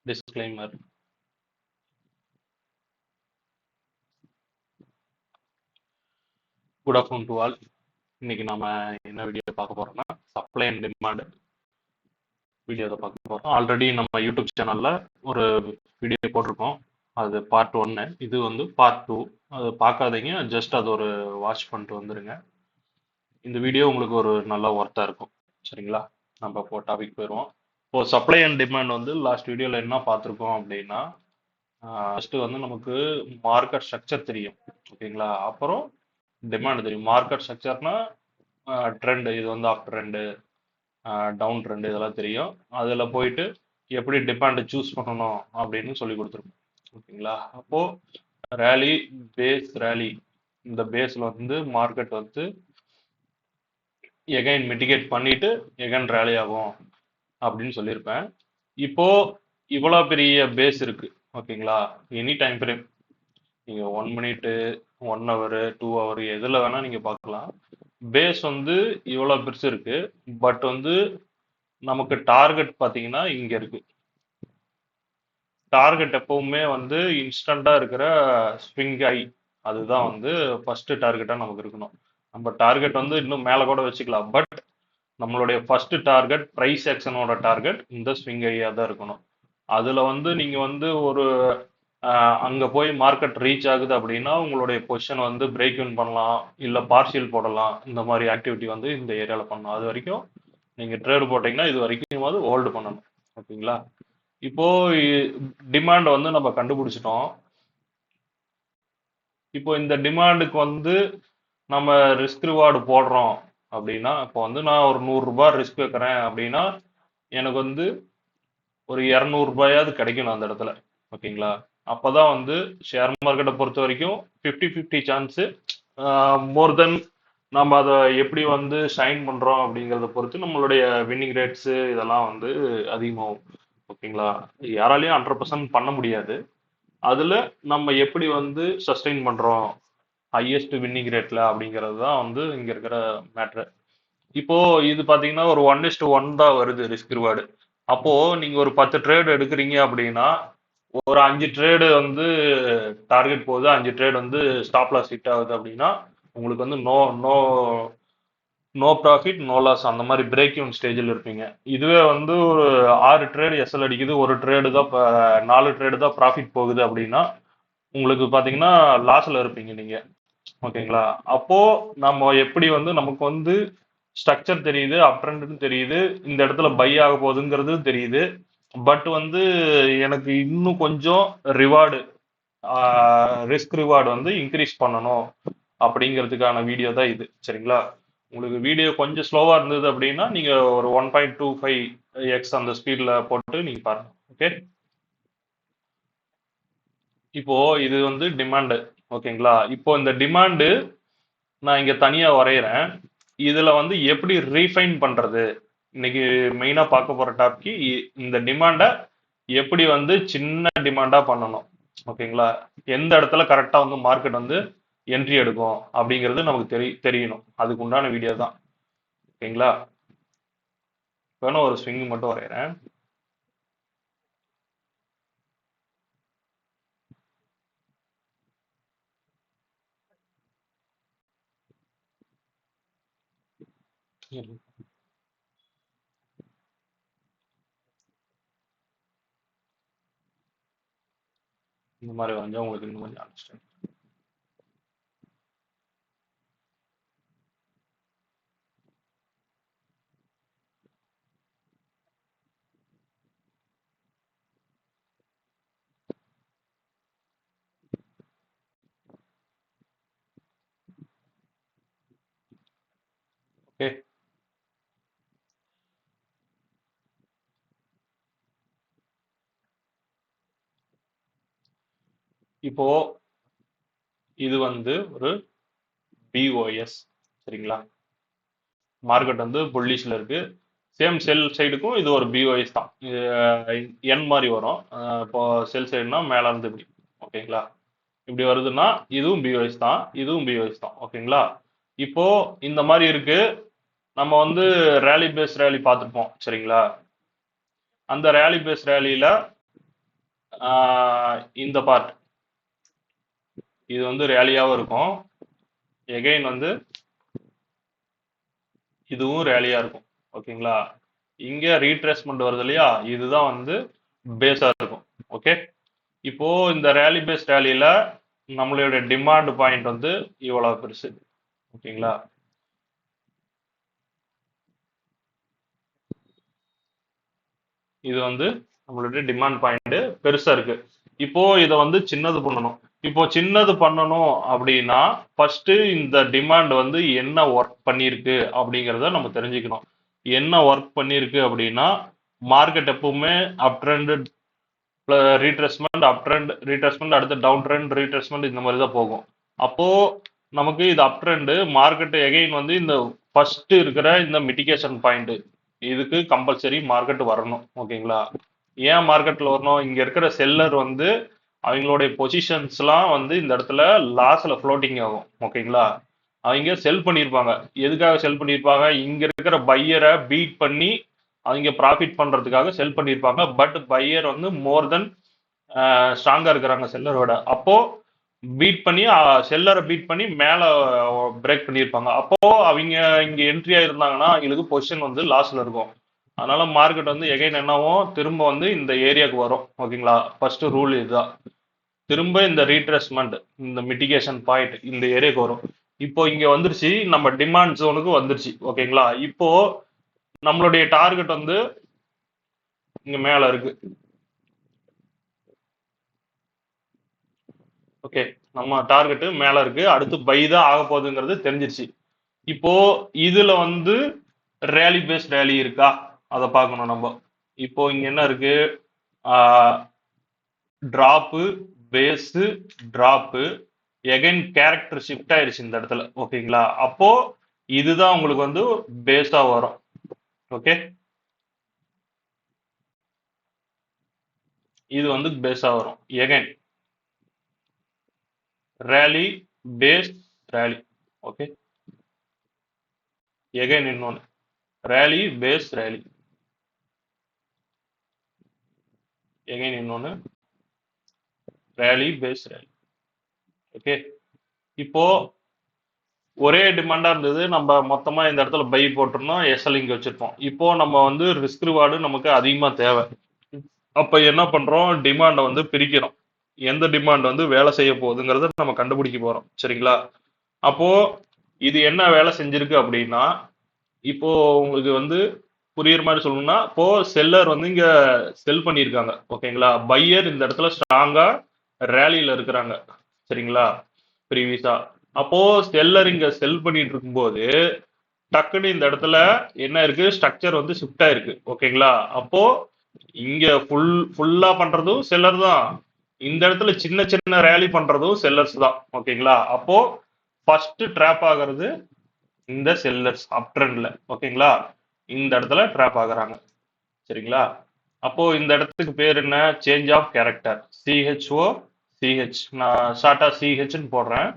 Disclaimer. Good afternoon to all. இன்னைக்கு நாம என்ன வீடியோ பார்க்க போறோம்னா சப்ளை அண்ட் டிமாண்ட் வீடியோ தான் பார்க்க போறோம். ஆல்ரெடி நம்ம யூடியூப் சேனல்ல ஒரு வீடியோ போட்டிருக்கோம். அது பார்ட் 1. இது வந்து பார்ட் 2. அது பார்க்காதீங்க, ஜஸ்ட் அது ஒரு வாட்ச் பண்ணிட்டு வந்துருங்க. இந்த வீடியோ உங்களுக்கு ஒரு நல்ல ஒர்த்தா இருக்கும். சரிங்களா? நம்ம இப்போ டாபிக் போயிடுவோம். இப்போ சப்ளை அண்ட் டிமாண்ட் வந்து லாஸ்ட் வீடியோல என்ன பார்த்துருக்கோம் அப்படின்னா, ஃபர்ஸ்ட் வந்து நமக்கு மார்க்கெட் ஸ்ட்ரக்சர் தெரியும். ஓகேங்களா? அப்புறம் டிமாண்ட் தெரியும். மார்க்கெட் ஸ்ட்ரக்சர்னா ட்ரெண்ட், இது வந்து அப் ட்ரெண்டு, டவுன் ட்ரெண்ட், இதெல்லாம் தெரியும். அதில் போயிட்டு எப்படி டிமாண்ட் சூஸ் பண்ணணும் அப்படின்னு சொல்லி கொடுத்துருக்கோம். ஓகேங்களா? அப்போ ரேலி, பேஸ் ரேலி, இந்த பேஸ்ல வந்து மார்க்கெட் வந்து எகைன் மிட்டிகேட் பண்ணிட்டு எகைன் ரேலி ஆகும் அப்படின்னு சொல்லியிருப்பேன். இப்போ இவ்வளோ பெரிய பேஸ் இருக்கு. ஓகேங்களா? எனி டைம் ஃப்ரேம், நீங்க 1 மினிட்டு, 1 ஹவர், 2 ஹவர் எதுல வேணா நீங்க பார்க்கலாம். பேஸ் வந்து இவ்வளவு பெருசு இருக்கு. பட் வந்து நமக்கு டார்கெட் பாத்தீங்கன்னா இங்க இருக்கு. டார்கெட் எப்பவுமே வந்து இன்ஸ்டண்டா இருக்கிற ஸ்விங் ஐ, அதுதான் வந்து ஃபர்ஸ்ட் டார்கெட்டா நமக்கு இருக்கணும். நம்ம டார்கெட் வந்து இன்னும் மேல கூட வச்சுக்கலாம். பட் நம்மளுடைய ஃபர்ஸ்ட் டார்கெட், பிரைஸ் ஆக்ஷனோட டார்கெட் இந்த ஸ்விங் ஐயா தான் இருக்கணும். அதுல வந்து நீங்க வந்து ஒரு அங்க போய் மார்க்கெட் ரீச் ஆகுது அப்படின்னா உங்களுடைய பொசிஷன் வந்து பிரேக் இன் பண்ணலாம், இல்ல பார்ஷியல் போடலாம். இந்த மாதிரி ஆக்டிவிட்டி வந்து இந்த ஏரியால பண்ணலாம். அது வரைக்கும் நீங்க ட்ரேடு போட்டீங்கன்னா இது வரைக்கும் ஹோல்டு பண்ணணும். ஓகேங்களா? இப்போ டிமாண்ட் வந்து நம்ம கண்டுபிடிச்சிட்டோம். இப்போ இந்த டிமாண்டுக்கு வந்து நம்ம ரிஸ்க் ரிவார்டு போடுறோம் அப்படின்னா, இப்போ வந்து நான் ஒரு 100 ரூபாய் ரிஸ்க் வைக்கிறேன் அப்படின்னா எனக்கு வந்து ஒரு 200 ரூபாயாவது கிடைக்கணும் அந்த இடத்துல. ஓகேங்களா? அப்பதான் வந்து ஷேர் மார்க்கெட்டை பொறுத்த வரைக்கும் 50-50 சான்ஸ். மோர் தென் நம்ம அதை எப்படி வந்து ஷைன் பண்றோம் அப்படிங்கிறத பொறுத்து நம்மளுடைய வின்னிங் ரேட்ஸ் இதெல்லாம் வந்து அதிகமாகும். ஓகேங்களா? யாராலையும் 100% பண்ண முடியாது. அதுல நம்ம எப்படி வந்து சஸ்டெயின் பண்றோம் ஹையஸ்ட் வின்னிங் ரேட்ல அப்படிங்கிறது தான் வந்து இங்க இருக்கிற மேட்ரு. இப்போ இது பாத்தீங்கன்னா ஒரு 1:1 தான் வருது ரிஸ்க் ரிவார்டு. அப்போ நீங்க ஒரு 10 ட்ரேட் எடுக்கிறீங்க அப்படின்னா ஒரு 5 ட்ரேடு வந்து டார்கெட் போகுது, 5 ட்ரேட் வந்து ஸ்டாப் லாஸ் ஹிட் ஆகுது அப்படின்னா உங்களுக்கு வந்து no no no profit no loss, அந்த மாதிரி பிரேக் இவன் ஸ்டேஜில் இருப்பீங்க. இதுவே வந்து ஒரு 6 ட்ரேடு எஸ்எல் அடிக்குது, ஒரு ட்ரேடு தான் 4 ட்ரேடு தான் ப்ராஃபிட் போகுது அப்படின்னா உங்களுக்கு பாத்தீங்கன்னா லாஸ்ல இருப்பீங்க நீங்க. ஓகேங்களா? அப்போ நம்ம எப்படி வந்து நமக்கு வந்து ஸ்ட்ரக்சர் தெரியுது, அப் ட்ரெண்ட்னு தெரியுது, இந்த இடத்துல பை ஆக போகுதுங்கிறது தெரியுது. பட் வந்து எனக்கு இன்னும் கொஞ்சம் ரிவார்டு, ரிஸ்க் ரிவார்டு வந்து இன்க்ரீஸ் பண்ணணும் அப்படிங்கிறதுக்கான வீடியோ தான் இது. சரிங்களா? உங்களுக்கு வீடியோ கொஞ்சம் ஸ்லோவா இருந்தது அப்படின்னா நீங்க ஒரு 1.25x அந்த ஸ்பீட்ல போட்டு நீங்க பாருங்க. ஓகே, இப்போ இது வந்து டிமாண்டு. ஓகேங்களா? இப்போ இந்த டிமாண்டு நான் இங்க தனியா வரைகிறேன். இதுல வந்து எப்படி ரீஃபைன் பண்றது, இன்னைக்கு மெயினா பார்க்க போற டாபிக் இந்த டிமாண்டை எப்படி வந்து சின்ன டிமாண்டா பண்ணணும். ஓகேங்களா? எந்த இடத்துல கரெக்டா வந்து மார்க்கெட் வந்து என்ட்ரி எடுக்கும் அப்படிங்கிறது நமக்கு தெரியணும். அதுக்கு உண்டான வீடியோ தான். ஓகேங்களா? வேணும் ஒரு ஸ்விங் மட்டும் வரைகிறேன். இந்த மாதிரி வரைஞ்சா உங்களுக்கு இன்னும் கொஞ்சம் அண்டர்ஸ்டாண்ட். ஓகே, இப்போ இது வந்து ஒரு பிஓஎஸ். சரிங்களா? மார்க்கெட் வந்து புல்லிஷ்ல இருக்கு. சேம் செல் சைடுக்கும் இது ஒரு பிஓஎஸ் தான். என் மாதிரி வரும். இப்போ செல் சைடுனா மேல இருந்து இப்படி. ஓகேங்களா? இப்படி வருதுன்னா இதுவும் பிஓஎஸ் தான், இதுவும் பிஓஎஸ் தான். ஓகேங்களா? இப்போ இந்த மாதிரி இருக்கு. நம்ம வந்து ரேலி பேஸ் ரேலி பார்த்துருப்போம். சரிங்களா? அந்த ரேலி பேஸ் ரேலியில இந்த பார்ட் இது வந்து ரேலியாவும் இருக்கும். எகைன் வந்து இதுவும் ரேலியா இருக்கும். ஓகேங்களா? இங்க ரீட்ரேஸ்மெண்ட் வருது இல்லையா? இதுதான் வந்து பேஸா இருக்கும். ஓகே. இப்போ இந்த ரேலி பேஸ் ரேலியில நம்மளுடைய டிமாண்ட் பாயிண்ட் வந்து இவ்வளவு பெருசு. ஓகேங்களா? இது வந்து நம்மளுடைய டிமாண்ட் பாயிண்ட் பெருசா இருக்கு. இப்போ இதை வந்து சின்னது பண்ணணும். இப்போ சின்னது பண்ணணும் அப்படின்னா ஃபர்ஸ்ட் இந்த டிமாண்ட் வந்து என்ன ஒர்க் பண்ணியிருக்கு அப்படிங்கிறத நம்ம தெரிஞ்சுக்கணும். என்ன ஒர்க் பண்ணியிருக்கு அப்படின்னா மார்க்கெட் எப்பவுமே அப் ட்ரெண்ட் ரீட்ரெஸ்மெண்ட் அப் ட்ரெண்ட் ரீட்ரெஸ்மெண்ட் அடுத்து டவுன் ட்ரெண்ட் ரீட்ரெஸ்மெண்ட் இந்த மாதிரி தான் போகும். அப்போ நமக்கு இது அப் ட்ரெண்ட் மார்க்கெட் எகைன் வந்து இந்த ஃபர்ஸ்ட் இருக்கிற இந்த மிட்டிகேஷன் பாயிண்ட் இதுக்கு கம்பல்சரி மார்க்கெட் வரணும். ஓகேங்களா? ஏன் மார்க்கெட்ல வரணும்? இங்க இருக்கிற செல்லர் வந்து அவங்களுடைய பொசிஷன்ஸ்லாம் வந்து இந்த இடத்துல லாஸ்ல ஃப்ளோட்டிங் ஆகும். ஓகேங்களா? அவங்க செல் பண்ணியிருப்பாங்க. எதுக்காக செல் பண்ணியிருப்பாங்க? இங்க இருக்கிற பையரை பீட் பண்ணி அவங்க ப்ராஃபிட் பண்றதுக்காக செல் பண்ணியிருப்பாங்க. பட் பையர் வந்து மோர் தென் ஸ்ட்ராங்கா இருக்கிறாங்க செல்லரோட. அப்போ பீட் பண்ணி செல்லரை பீட் பண்ணி மேல பிரேக் பண்ணியிருப்பாங்க. அப்போ அவங்க இங்க என்ட்ரி ஆயிருந்தாங்கன்னா அவங்களுக்கு பொசிஷன் வந்து லாஸ்ல இருக்கும். அதனால மார்க்கெட் வந்து எகைன் என்னவும் திரும்ப வந்து இந்த ஏரியாவுக்கு வரும். ஓகேங்களா? ஃபர்ஸ்ட் ரூல் இதுதான். திரும்ப இந்த ரீட்ரெஸ்மெண்ட் இந்த மிட்டிகேஷன் பாயிண்ட் இந்த ஏரியாவுக்கு வரும். இப்போ இங்க வந்துருச்சு, நம்ம டிமாண்ட் ஜோனுக்கு வந்துருச்சு. ஓகேங்களா? இப்போ நம்மளுடைய டார்கெட் வந்து இங்க மேல இருக்கு. ஓகே, நம்ம டார்கெட் மேல இருக்கு. அடுத்து பை தான் ஆக போகுதுங்கிறது தெரிஞ்சிருச்சு. இப்போ இதுல வந்து ரேலி பேஸ் ரேலி இருக்கா அதை பார்க்கணும் நம்ம. இப்போ இங்க என்ன இருக்கு? Drop base drop again character shift ஆயிருச்சு இந்த இடத்துல. ஓகேங்களா? அப்போ இதுதான் உங்களுக்கு வந்து பேஸா வரும். ஓகே, இது வந்து பேஸா வரும். Again rally base rally. Okay, again இன்னொன்னு ரேலி பேஸ் ரேலி. எகைன் இன்னொன்னு ரேலி பேஸ் ரேலி. ஓகே, இப்போ ஒரே டிமாண்டா இருந்தது, நம்ம மொத்தமா இந்த இடத்துல பை போட்டிருந்தோம், எஸ்எல் இங்க வச்சிருப்போம். இப்போ நம்ம வந்து ரிஸ்க் ரிவார்டு நமக்கு அதிகமா தேவை. அப்ப என்ன பண்றோம்? டிமாண்டை வந்து பிரிக்கிறோம். எந்த டிமாண்ட் வந்து வேலை செய்ய போகுதுங்கிறத நம்ம கண்டுபிடிக்க போறோம். சரிங்களா? அப்போ இது என்ன வேலை செஞ்சிருக்கு அப்படின்னா, இப்போ உங்களுக்கு வந்து புரியுற மாதிரி சொல்லணும்னா, இப்போ செல்லர் வந்து இங்க செல் பண்ணியிருக்காங்க. ஓகேங்களா? பையர் இந்த இடத்துல ஸ்ட்ராங்கா ரேலியில இருக்கிறாங்க. சரிங்களா? ப்ரீவியஸா. அப்போ செல்லர் இங்க செல் பண்ணிட்டு இருக்கும்போது டக்குன்னு இந்த இடத்துல என்ன இருக்கு? ஸ்ட்ரக்சர் வந்து ஷிஃப்ட் ஆயிருக்கு. ஓகேங்களா? அப்போ இங்க ஃபுல்லா பண்றதும் செல்லர் தான். இந்த இடத்துல சின்ன சின்ன ரேலி பண்றதும் செல்லர்ஸ் தான். ஓகேங்களா? அப்போ ஃபர்ஸ்ட் ட்ராப் ஆகிறது இந்த செல்லர்ஸ் அப் ட்ரெண்ட்ல. ஓகேங்களா? இந்த இடத்துல ட்ராப் ஆகுறாங்க. சரிங்களா? அப்போ இந்த இடத்துக்கு பேர் என்ன? Change of character. CHO CH. நான் ஷார்ட்டா சிஹெச்னு போடுறேன்.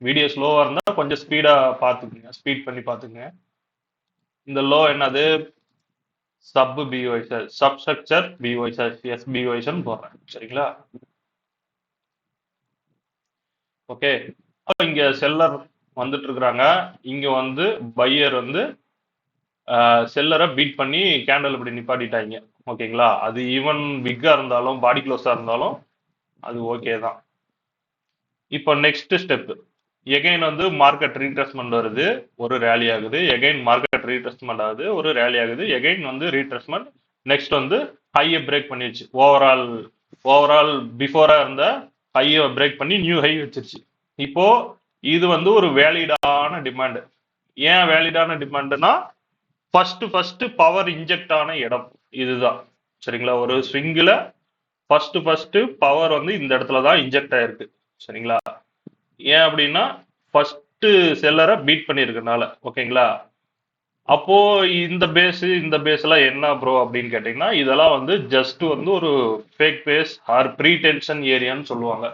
வீடியோ ஸ்லோவா இருந்தா கொஞ்சம் ஸ்பீடா பாத்துக்குங்க, ஸ்பீட் பண்ணி பாத்துங்க. இந்த லோ என்னது? சப் பிஒய்ஸ், சப்ஸ்ட்ரக்சர் பிஒய்ஸ், எஸ்பிஒய்ஸ் போடுறேன். சரிங்களா? ஓகே, அப்ப இங்க செல்லர் வந்துட்டு இருக்கிறாங்க. இங்க வந்து பையர் வந்து செல்லரை பீட் பண்ணி கேண்டல் இப்படி நிப்பாட்டிட்டாங்க. ஓகேங்களா? அது ஈவன் பிக்கா இருந்தாலும் பாடி க்ளோஸா இருந்தாலும் அது ஓகே தான். இப்போ நெக்ஸ்ட் ஸ்டெப் எகைன் வந்து மார்க்கெட் ரீட்ரெஸ்மெண்ட் வருது, ஒரு ரேலி ஆகுது. எகைன் மார்க்கெட் ரீட்ரெஸ்மெண்ட் ஆகுது, ஒரு ரேலி ஆகுது. எகைன் வந்து ரீட்ரெஸ்மெண்ட். நெக்ஸ்ட் வந்து ஹையை பிரேக் பண்ணிடுச்சு. ஓவரால் பிஃபோரா இருந்த ஹையை பிரேக் பண்ணி நியூ ஹை வச்சிருச்சு. இப்போ இது வந்து ஒரு வேலிடான டிமாண்ட். ஏன் வேலிடான டிமாண்ட்னா ஃபர்ஸ்ட் பவர் இன்ஜெக்ட் ஆன இடம் இதுதான். சரிங்களா? ஒரு ஸ்விங்கில் ஃபர்ஸ்ட் பவர் வந்து இந்த இடத்துல தான் இன்ஜெக்ட் ஆயிருக்கு. சரிங்களா? ஏன் அப்படின்னா ஃபர்ஸ்ட் செல்லரை பீட் பண்ணிருக்கனால. ஓகேங்களா? அப்போ இந்த பேஸ் எல்லாம் என்ன ப்ரோ அப்படின்னு கேட்டீங்கன்னா, இதெல்லாம் வந்து ஜஸ்ட் வந்து ஒரு fake base or pre tension ஏரியான்னு சொல்லுவாங்க.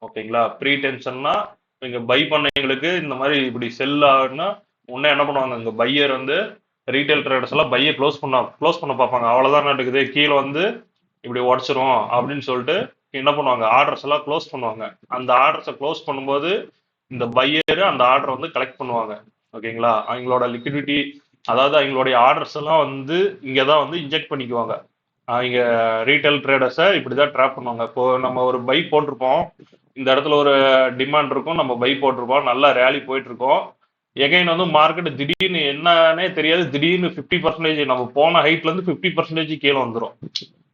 ஓகேங்களா? ப்ரீ டென்ஷன்னா நீங்க பை பண்ணவங்களுக்கு இந்த மாதிரி இப்படி செல் ஆகுன்னா உடனே என்ன பண்ணுவாங்க? இங்க பையர் வந்து ரீட்டைல் ட்ரேடர்ஸ் எல்லாம் பையை க்ளோஸ் பண்ண பார்ப்பாங்க. அவ்வளவுதான் நடக்குது, கீழே வந்து இப்படி உடச்சிரும் அப்படின்னு சொல்லிட்டு என்ன பண்ணுவாங்க, ஆர்டர்ஸ் எல்லாம் க்ளோஸ் பண்ணுவாங்க. அந்த ஆர்டர்ஸை க்ளோஸ் பண்ணும்போது இந்த பையர் அந்த ஆர்டர் வந்து கலெக்ட் பண்ணுவாங்க. ஓகேங்களா, அவங்களோட லிக்விடிட்டி, அதாவது அவங்களுடைய ஆர்டர்ஸ் எல்லாம் வந்து இங்கதான் வந்து இன்ஜெக்ட் பண்ணிக்குவாங்க. அவங்க ரீட்டைல் ட்ரேடர்ஸை இப்படிதான் ட்ராப் பண்ணுவாங்க. இப்போ நம்ம ஒரு பை போட்டிருப்போம், இந்த இடத்துல ஒரு டிமாண்ட் இருக்கும், நம்ம பை போட்டிருப்போம், நல்லா ரேலி போயிட்டு இருக்கோம். எகைன் வந்து மார்க்கெட் திடீர்னு என்னன்னே தெரியாது, திடீர்னு 50% நம்ம போன ஹைட்ல இருந்து 50% கீழே வந்துடும்.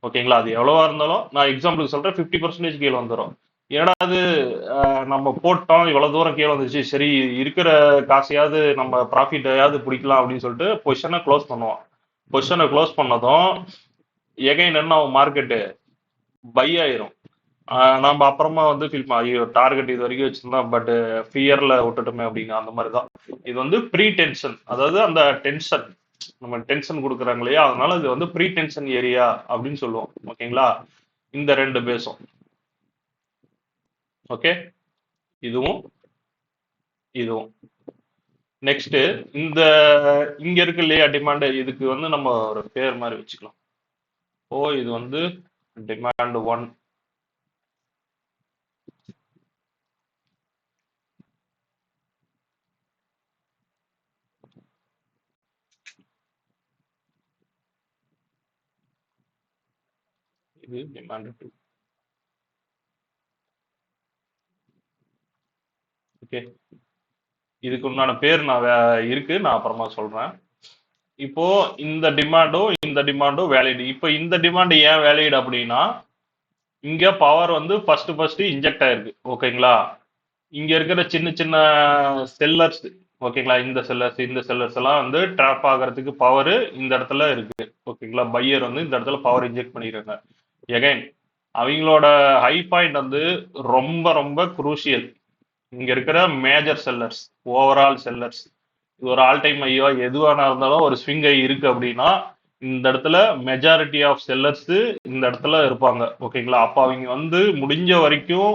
ஓகேங்களா, அது எவ்வளவா இருந்தாலும் நான் எக்ஸாம்பிளுக்கு சொல்றேன், 50% கீழே வந்துடும். ஏன்னா அது நம்ம போட்டோம் இவ்வளவு தூரம் கீழே வந்துச்சு, சரி இருக்கிற காசையாவது நம்ம ப்ராஃபிட்டையாவது பிடிக்கலாம் அப்படின்னு சொல்லிட்டு பொசிஷனை க்ளோஸ் பண்ணுவோம். பொசிஷனை க்ளோஸ் பண்ணதும் எகைன் என்ன ஆகும், மார்க்கெட்டு பை ஆயிரும். நம்ம அப்புறமா வந்து ஃபீல் ஐயோ டார்கெட் இது வரைக்கும் வச்சிருந்தா பட் ஃபியர்ல விட்டுட்டோமே அப்படிங்க. அந்த மாதிரி தான் இது வந்து ப்ரீ டென்ஷன், அதாவது அந்த டென்ஷன், நம்ம டென்ஷன் கொடுக்குறாங்க இல்லையா, அதனால இது வந்து ப்ரீ டென்ஷன் ஏரியா அப்படின்னு சொல்லுவோம். ஓகேங்களா, இந்த ரெண்டு பேஸும். ஓகே, இதுவும் இதுவும். நெக்ஸ்ட் இந்த இங்க இருக்கு இல்லையா டிமாண்ட், இதுக்கு வந்து நம்ம ஒரு பேர் மாதிரி வச்சுக்கலாம். ஓ இது வந்து டிமாண்ட் 1, இது டிமாண்ட் 2. ஓகே, இதுக்கு உண்டான பேர் நான் இருக்கு, நான் அப்புறமா சொல்றேன். இப்போ இந்த டிமாண்டும் வேலிட். இப்போ இந்த டிமாண்ட் ஏன் வேலிட் அப்படின்னா, இங்க பவர் வந்து ஃபர்ஸ்ட் இன்ஜெக்ட் ஆயிருக்கு. ஓகேங்களா, இங்க இருக்கிற சின்ன சின்ன செல்லர்ஸ், ஓகேங்களா, இந்த செல்லர்ஸ் எல்லாம் வந்து ட்ராப் ஆகிறதுக்கு பவர் இந்த இடத்துல இருக்கு. ஓகேங்களா, பையர் வந்து இந்த இடத்துல பவர் இன்ஜெக்ட் பண்ணிருக்காங்க. எகைன் அவங்களோட ஹை பாயிண்ட் வந்து ரொம்ப ரொம்ப குரூசியல். இங்க இருக்கிற மேஜர் செல்லர்ஸ், ஓவரால் செல்லர்ஸ், இது ஒரு ஆல் டைம் ஐயோ எதுவானா இருந்தாலும் ஒரு ஸ்விங் ஐ இருக்கு அப்படின்னா இந்த இடத்துல மெஜாரிட்டி ஆஃப் செல்லர்ஸ் இந்த இடத்துல இருப்பாங்க. ஓகேங்களா, அப்ப அவங்க வந்து முடிஞ்ச வரைக்கும்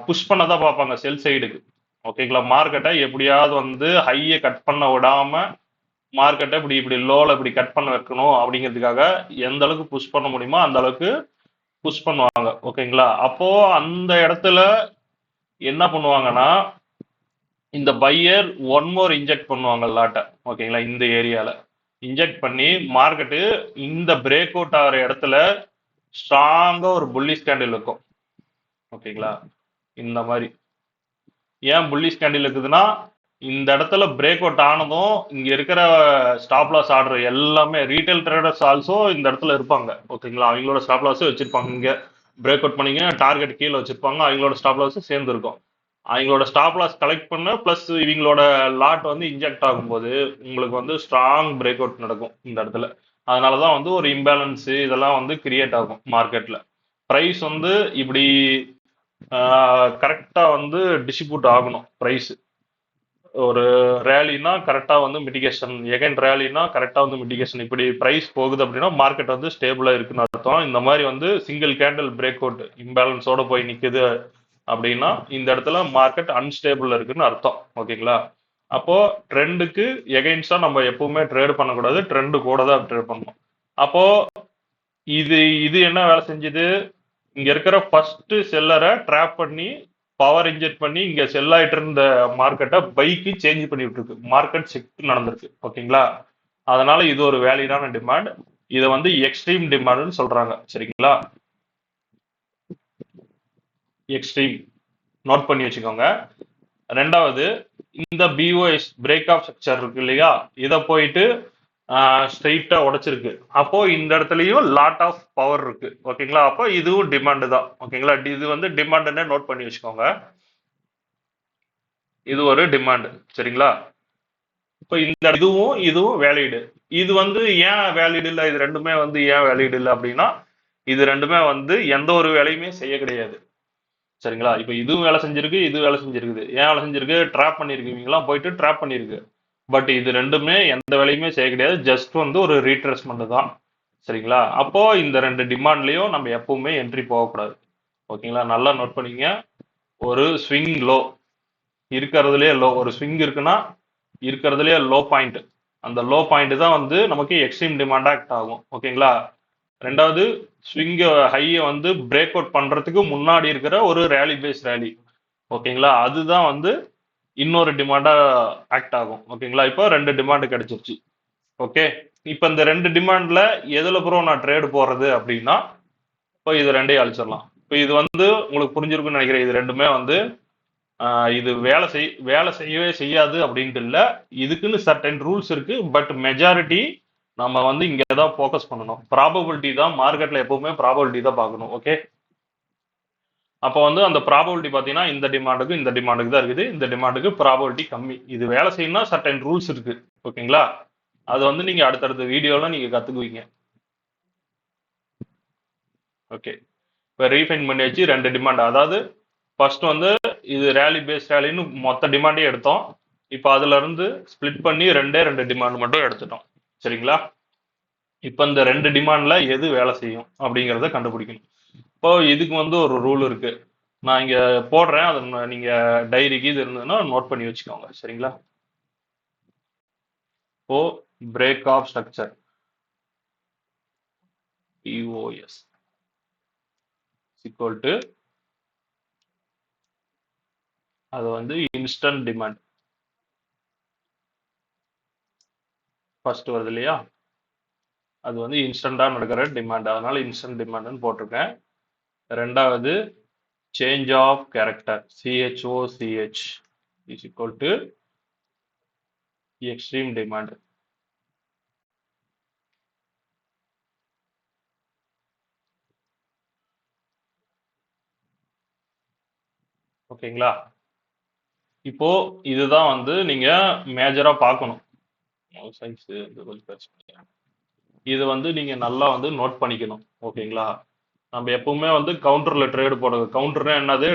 புஷ் பண்ணதான் பார்ப்பாங்க செல் சைடுக்கு. ஓகேங்களா, மார்க்கெட்டை எப்படியாவது வந்து ஹையை கட் பண்ண விடாம மார்க்கெட்டை இப்படி இப்படி லோல இப்படி கட் பண்ண வைக்கணும் அப்படிங்கிறதுக்காக எந்த அளவுக்கு புஷ் பண்ண முடியுமோ அந்த அளவுக்கு புஷ் பண்ணுவாங்க. ஓகேங்களா, அப்போ அந்த இடத்துல என்ன பண்ணுவாங்கன்னா இந்த பையர் ஒன் மோர் இன்ஜெக்ட் பண்ணுவாங்க லாட்டை. ஓகேங்களா, இந்த ஏரியால இன்ஜெக்ட் பண்ணி மார்க்கெட்டு இந்த பிரேக் அவுட் ஆகிற இடத்துல ஸ்ட்ராங்கா ஒரு புல்லிஷ் கேண்டில் இருக்கும். ஓகேங்களா, இந்த மாதிரி. ஏன் புல்லிஷ் கேண்டில் இருக்குதுன்னா, இந்த இடத்துல பிரேக் அவுட் ஆனதும் இங்க இருக்கிற ஸ்டாப் லாஸ் ஆர்டர் எல்லாமே ரீட்டைல் ட்ரேடர்ஸ் ஆல்சோ இந்த இடத்துல இருப்பாங்க. ஓகேங்களா, அவங்களோட ஸ்டாப் லாஸும் வச்சிருப்பாங்க. இங்க பிரேக் அவுட் பண்ணீங்க டார்கெட் கீழே வச்சிருப்பாங்க, அவங்களோட ஸ்டாப் லாஸும் சேர்ந்து இருக்கும். அவங்களோட ஸ்டாப் லாஸ் கலெக்ட் பண்ண பிளஸ் இவங்களோட லாட் வந்து இன்ஜெக்ட் ஆகும்போது உங்களுக்கு வந்து ஸ்ட்ராங் பிரேக் அவுட் நடக்கும் இந்த இடத்துல. அதனாலதான் வந்து ஒரு இம்பேலன்ஸ் இதெல்லாம் வந்து கிரியேட் ஆகும் மார்க்கெட்ல. பிரைஸ் வந்து இப்படி கரெக்டா வந்து டிஸ்ட்ரிபியூட் ஆகணும். பிரைஸ் ஒரு ரேலினா கரெக்டா வந்து மிட்டிகேஷன், எகைன் ரேலினா கரெக்டா வந்து மிட்டிகேஷன். இப்படி பிரைஸ் போகுது அப்படின்னா மார்க்கெட் வந்து ஸ்டேபிளா இருக்குன்னு அர்த்தம். இந்த மாதிரி வந்து சிங்கிள் கேண்டில் பிரேக் அவுட் இம்பேலன்ஸோட போய் நிக்குது அப்படின்னா இந்த இடத்துல மார்க்கெட் அன்ஸ்டேபிள் இருக்குன்னு அர்த்தம். ஓகேங்களா, அப்போ ட்ரெண்டுக்கு எகைன்ஸ்டா நம்ம எப்பவுமே ட்ரேட் பண்ணக்கூடாது, ட்ரெண்டு கூட தான் ட்ரேட் பண்ணணும். அப்போ இது இது என்ன வேலை செஞ்சது, இங்க இருக்கிற ஃபர்ஸ்ட் செல்லரை ட்ராப் பண்ணி பவர் இன்ஜெக்ட் பண்ணி இங்க செல் ஆயிட்டு இருந்த மார்க்கெட்டை பைக்கு சேஞ்ச் பண்ணி விட்டுருக்கு. மார்க்கெட் ஷிஃப்ட் நடந்திருக்கு. ஓகேங்களா, அதனால இது ஒரு வேலிடான டிமாண்ட். இதை வந்து எக்ஸ்ட்ரீம் டிமாண்ட்னு சொல்றாங்க. சரிங்களா, எக்ஸ்ட்ரீம் நோட் பண்ணி வச்சுக்கோங்க. ரெண்டாவது, இந்த பிஓஎஸ் பிரேக் ஆஃப் ஸ்ட்ரக்சர் இருக்கு இல்லையா, இதை போயிட்டு ஸ்ட்ரெயிட்டா உடைச்சிருக்கு. அப்போ இந்த இடத்துலயும் லாட் ஆஃப் பவர் இருக்கு. ஓகேங்களா, அப்போ இதுவும் டிமாண்ட் தான். ஓகேங்களா, இது வந்து டிமாண்ட்னே நோட் பண்ணி வச்சுக்கோங்க. இது ஒரு டிமாண்ட். சரிங்களா, இப்போ இந்த இதுவும் வேலிடு. இது வந்து ஏன் வேலிட் இல்லை, இது ரெண்டுமே வந்து ஏன் வேலிட் இல்லை அப்படின்னா, இது ரெண்டுமே வந்து எந்த ஒரு வேலையுமே செய்ய கிடையாது. சரிங்களா, இப்போ இதுவும் வேலை செஞ்சிருக்கு, இது வேலை செஞ்சிருக்குது. ஏன் வேலை செஞ்சிருக்கு, ட்ராப் பண்ணிருக்கு, இவங்கெல்லாம் போயிட்டு ட்ராப் பண்ணிருக்கு. பட் இது ரெண்டுமே எந்த வேலையுமே செய்ய கிடையாது, ஜஸ்ட் வந்து ஒரு ரீட்ரேஸ்மெண்ட் தான். சரிங்களா, அப்போ இந்த ரெண்டு டிமாண்ட்லயும் நம்ம எப்பவுமே என்ட்ரி போகக்கூடாது. ஓகேங்களா, நல்லா நோட் பண்ணிங்க. ஒரு ஸ்விங் லோ இருக்கிறதுலே லோ, ஒரு ஸ்விங் இருக்குன்னா இருக்கிறதுலே லோ பாயிண்ட் அந்த லோ பாயிண்ட் தான் வந்து நமக்கு எக்ஸ்ட்ரீம் டிமாண்ட் ஆக்ட் ஆகும். ஓகேங்களா? ரெண்டாவது ஸ்விங் ஹையை வந்து பிரேக் அவுட் பண்றதுக்கு முன்னாடி இருக்கிற ஒரு ரேலி பேஸ் ரேலி. ஓகேங்களா? அதுதான் வந்து இன்னொரு டிமாண்டா ஆக்ட் ஆகும். ஓகேங்களா? இப்போ ரெண்டு டிமாண்ட் கிடைச்சிருச்சு. ஓகே, இப்போ இந்த ரெண்டு டிமாண்ட்ல எதுல ப்ரோ நான் ட்ரேடு போடுறது அப்படின்னா, இப்போ இது ரெண்டையும் அழிச்சிடலாம். இப்போ இது வந்து உங்களுக்கு புரிஞ்சிருக்கும்னு நினைக்கிறேன். இது ரெண்டுமே வந்து இது வேலை செய்யவே செய்யாது அப்படின்ட்டு இல்ல. இதுக்குன்னு சர்டன் ரூல்ஸ் இருக்கு. பட் மெஜாரிட்டி நம்ம வந்து இங்க தான் ஃபோக்கஸ் பண்ணணும். ப்ராபபிலிட்டி தான் மார்க்கெட்ல எப்பவுமே ப்ராபபிலிட்டி தான் பார்க்கணும். ஓகே, அப்போ வந்து அந்த ப்ராபபிலிட்டி பார்த்தீங்கன்னா இந்த டிமாண்டுக்கு தான் இருக்குது. இந்த டிமாண்டுக்கு ப்ராபபிலிட்டி கம்மி. இது வேலை செய்யணும்னா சர்டன் ரூல்ஸ் இருக்கு. ஓகேங்களா? அது வந்து நீங்க அடுத்தடுத்த வீடியோல நீங்க கத்துக்குவீங்க. ஓகே, இப்போ ரீஃபைன் பண்ணியாச்சு ரெண்டு டிமாண்ட். அதாவது ஃபர்ஸ்ட் வந்து இது ரேலி பேஸ் ரேலின்னு மொத்த டிமாண்டையும் எடுத்தோம். இப்போ அதுல இருந்து ஸ்பிளிட் பண்ணி ரெண்டு டிமாண்ட் மட்டும் எடுத்துட்டோம். சரிங்களா? இப்போ இந்த ரெண்டு டிமாண்ட்ல எது வேலை செய்யும் அப்படிங்கிறத கண்டுபிடிக்கணும். இப்போ இதுக்கு வந்து ஒரு ரூல் இருக்கு. நான் இங்க போடுறேன். அதை நீங்க டைரிக்கு இது இருந்ததுன்னா நோட் பண்ணி வச்சுக்கோங்க. சரிங்களா? இப்போ break of structure BOS equal to அது வந்து இன்ஸ்டன்ட் டிமாண்ட் ஃபர்ஸ்ட் வருது இல்லையா? அது வந்து இன்ஸ்டண்டா நடக்கிற டிமாண்ட், அதனால இன்ஸ்டன்ட் டிமாண்ட்னு போட்டிருக்கேன். ரெண்டாவது change of character CHOCH is equal to extreme demand. ஓகேங்களா? இப்போ இதுதான் வந்து நீங்க மேஜரா பார்க்கணும். சைஸ் இது வந்து நீங்க நல்லா வந்து நோட் பண்ணிக்கணும். ஓகேங்களா? நம்ம எப்பவுமே வந்து கவுண்டர்ல ட்ரேடு போடுறது. கவுண்டர்னா என்னது?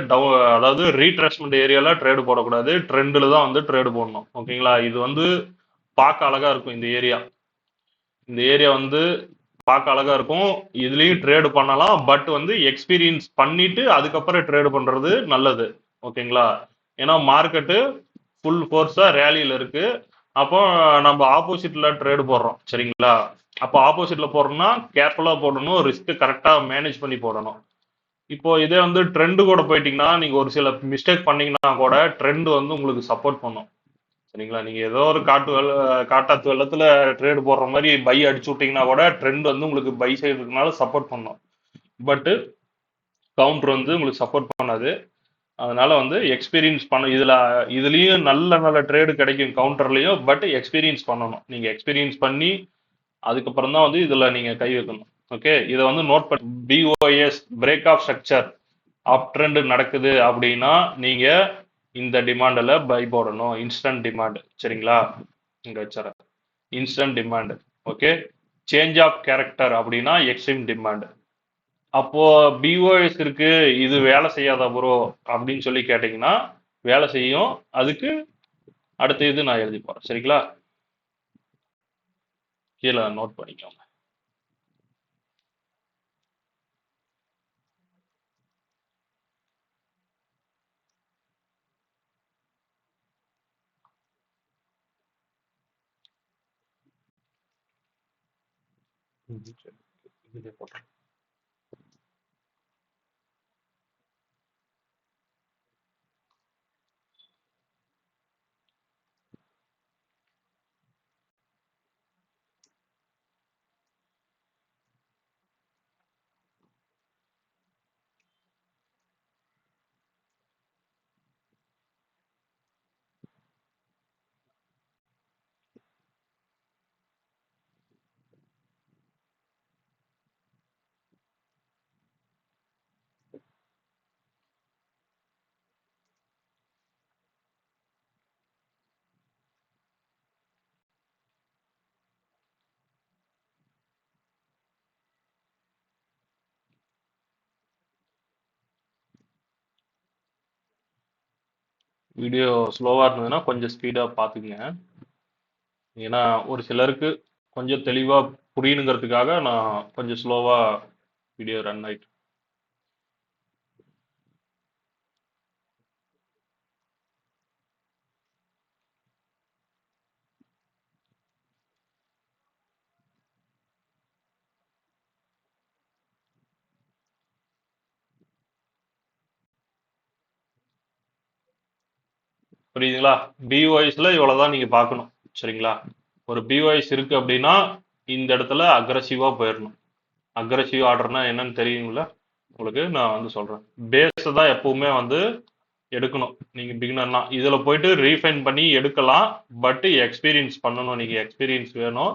அதாவது ரீட்ரேஸ்மெண்ட் ஏரியால ட்ரேடு போடக்கூடாது. ட்ரெண்ட்ல தான் வந்து ட்ரேடு போடணும். ஓகேங்களா? இது வந்து பார்க்க அழகா இருக்கும். இந்த ஏரியா வந்து பார்க்க அழகா இருக்கும். இதுலயும் ட்ரேடு பண்ணலாம். பட் வந்து எக்ஸ்பீரியன்ஸ் பண்ணிட்டு அதுக்கப்புறம் ட்ரேடு பண்றது நல்லது. ஓகேங்களா? ஏன்னா மார்க்கெட்டு ஃபுல் ஃபோர்ஸா ரேலியில இருக்கு. அப்போ நம்ம ஆப்போசிட்ல ட்ரேடு போடுறோம். சரிங்களா? அப்போ ஆப்போசிட்ல போடுறோம்னா கேர்ஃபுல்லா போடணும். ரிஸ்க் கரெக்டா மேனேஜ் பண்ணி போடணும். இப்போ இதே வந்து ட்ரெண்ட் கூட போயிட்டீங்கன்னா நீங்க ஒரு சில மிஸ்டேக் பண்ணீங்கன்னா கூட ட்ரெண்ட் வந்து உங்களுக்கு சப்போர்ட் பண்ணும். சரிங்களா? நீங்க ஏதோ ஒரு காட்டாத்து வெள்ளத்துல ட்ரேடு போடுற மாதிரி பை அடிச்சு விட்டீங்கன்னா கூட ட்ரெண்ட் வந்து உங்களுக்கு பை சைடு இருக்கனால சப்போர்ட் பண்ணும். பட் கவுண்டர் வந்து உங்களுக்கு சப்போர்ட் பண்ணாது. அதனால வந்து எக்ஸ்பீரியன்ஸ் இதுலயும் நல்ல நல்ல ட்ரேடு கிடைக்கும் கவுண்டர்லயும். பட் எக்ஸ்பீரியன்ஸ் பண்ணணும். நீங்க எக்ஸ்பீரியன்ஸ் பண்ணி அதுக்கப்புறம் தான் வந்து இதுல நீங்க கை வைக்கணும். ஓகே, இதை வந்து நோட் பண்ணி BOS break of structure up trend நடக்குது அப்படின்னா நீங்க இந்த டிமாண்டில் பை போடணும். Instant demand. சரிங்களா? இங்க வச்சுறேன். Instant demand. Okay, change of character அப்படின்னா எக்ஸ்ட்ரீம் டிமாண்ட். அப்போ பிஓஎஸ் இருக்கு, இது வேலை செய்யாத ப்ரோ அப்படின்னு சொல்லி கேட்டீங்கன்னா வேலை செய்யும். அதுக்கு அடுத்த இது நான் எழுதி போறேன். சரிங்களா? கீழே நோட் பண்ணிக்கோங்க. இதுல போட்டுறேன். வீடியோ ஸ்லோவா இருந்ததுன்னா கொஞ்சம் ஸ்பீடா பாத்துக்கங்க. ஏன்னா ஒரு சிலருக்கு கொஞ்சம் தெளிவா புரியணுங்கிறதுக்காக நான் கொஞ்சம் ஸ்லோவா வீடியோ ரன் ஆயிட்டு. புரியுதுங்களா? பிஓஎஸ்ல இவ்வளவுதான் நீங்க பார்க்கணும். சரிங்களா? ஒரு பிஓஎஸ் இருக்கு அப்படின்னா இந்த இடத்துல அக்ரஸிவா போயிடணும். அக்ரஸிவ் ஆர்டர்னா என்னன்னு தெரியுங்களா உங்களுக்கு? நான் வந்து சொல்றேன். பேஸ் தான் எப்பவுமே வந்து எடுக்கணும். நீங்க பிகினர்னா இதுல போயிட்டு ரீஃபைன் பண்ணி எடுக்கலாம். பட் எக்ஸ்பீரியன்ஸ் பண்ணணும். நீங்க எக்ஸ்பீரியன்ஸ் வேணும்.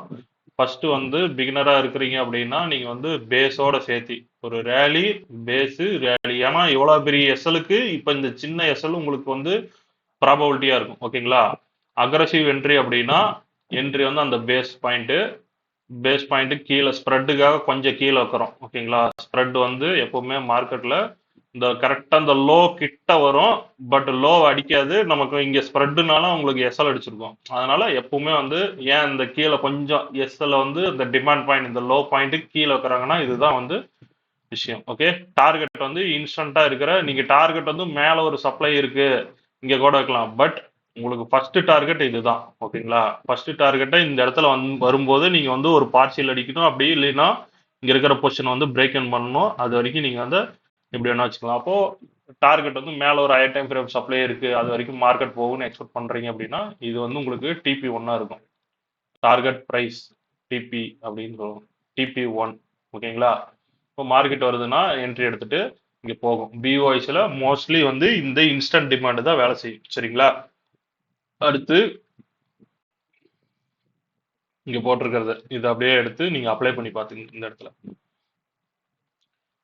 ஃபர்ஸ்ட் வந்து பிகினரா இருக்கிறீங்க அப்படின்னா நீங்க வந்து பேஸோட சேர்த்தி ஒரு ரேலி பேஸ் ரேலி, ஏன்னா இவ்வளவு பெரிய எஸ்எலுக்கு இப்ப இந்த சின்ன எஸ்எல் உங்களுக்கு வந்து ப்ராபபிலிட்டியா இருக்கும். ஓகேங்களா? அக்ரஸிவ் என்ட்ரி அப்படின்னா என்ட்ரி வந்து அந்த பேஸ் பாயிண்ட் கீழே ஸ்ப்ரெட்டுக்காக கொஞ்சம் கீழே வைக்கிறோம். ஓகேங்களா? ஸ்ப்ரெட் வந்து எப்பவுமே மார்க்கெட்ல இந்த கரெக்டா இந்த லோ கிட்ட வரும். பட் லோ அடிக்காது. நமக்கு இங்க ஸ்ப்ரெட்னால உங்களுக்கு எஸ்எல் அடிச்சிருக்கும். அதனால எப்பவுமே வந்து ஏன் இந்த கீழே கொஞ்சம் எஸ்எல் வந்து இந்த டிமாண்ட் பாயிண்ட் இந்த லோ பாயிண்ட் கீழே வைக்கிறாங்கன்னா இதுதான் வந்து விஷயம். ஓகே, டார்கெட் வந்து இன்ஸ்டன்டா இருக்கிற நீங்க டார்கெட் வந்து மேல ஒரு சப்ளை இருக்கு இங்க கூட வைக்கலாம். பட் உங்களுக்கு ஃபர்ஸ்ட் டார்கெட் இதுதான். ஓகேங்களா? ஃபர்ஸ்ட் டார்கெட்டை இந்த இடத்துல வரும்போது நீங்க வந்து ஒரு பார்சியல் அடிக்கணும். அப்படி இல்லைன்னா இங்க இருக்கிற பொசிஷன் வந்து பிரேக் இன் பண்ணணும். அது வரைக்கும் நீங்க வந்து எப்படி வேணா வச்சுக்கலாம். அப்போ டார்கெட் வந்து மேல ஒரு ஹை டைம் ஃப்ரேம் சப்ளை இருக்கு, அது வரைக்கும் மார்க்கெட் போகும்னு எக்ஸ்பெக்ட் பண்றீங்க அப்படின்னா இது வந்து உங்களுக்கு டிபி ஒன்னா இருக்கும். டார்கெட் பிரைஸ் டிபி அப்படின்னு சொல்லுவோம். DP one. ஓகேங்களா? இப்போ மார்க்கெட் வருதுன்னா என்ட்ரி எடுத்துட்டு இங்க போகும். பிஓஐஸ்ல மோஸ்ட்லி வந்து இந்த இன்ஸ்டன்ட் டிமாண்ட் தான் வேலை செய்யும். சரிங்களா? அடுத்து இங்க போட்டிருக்கிறது இது அப்படியே எடுத்து நீங்க அப்ளை பண்ணி பாத்துங்க இந்த இடத்துல.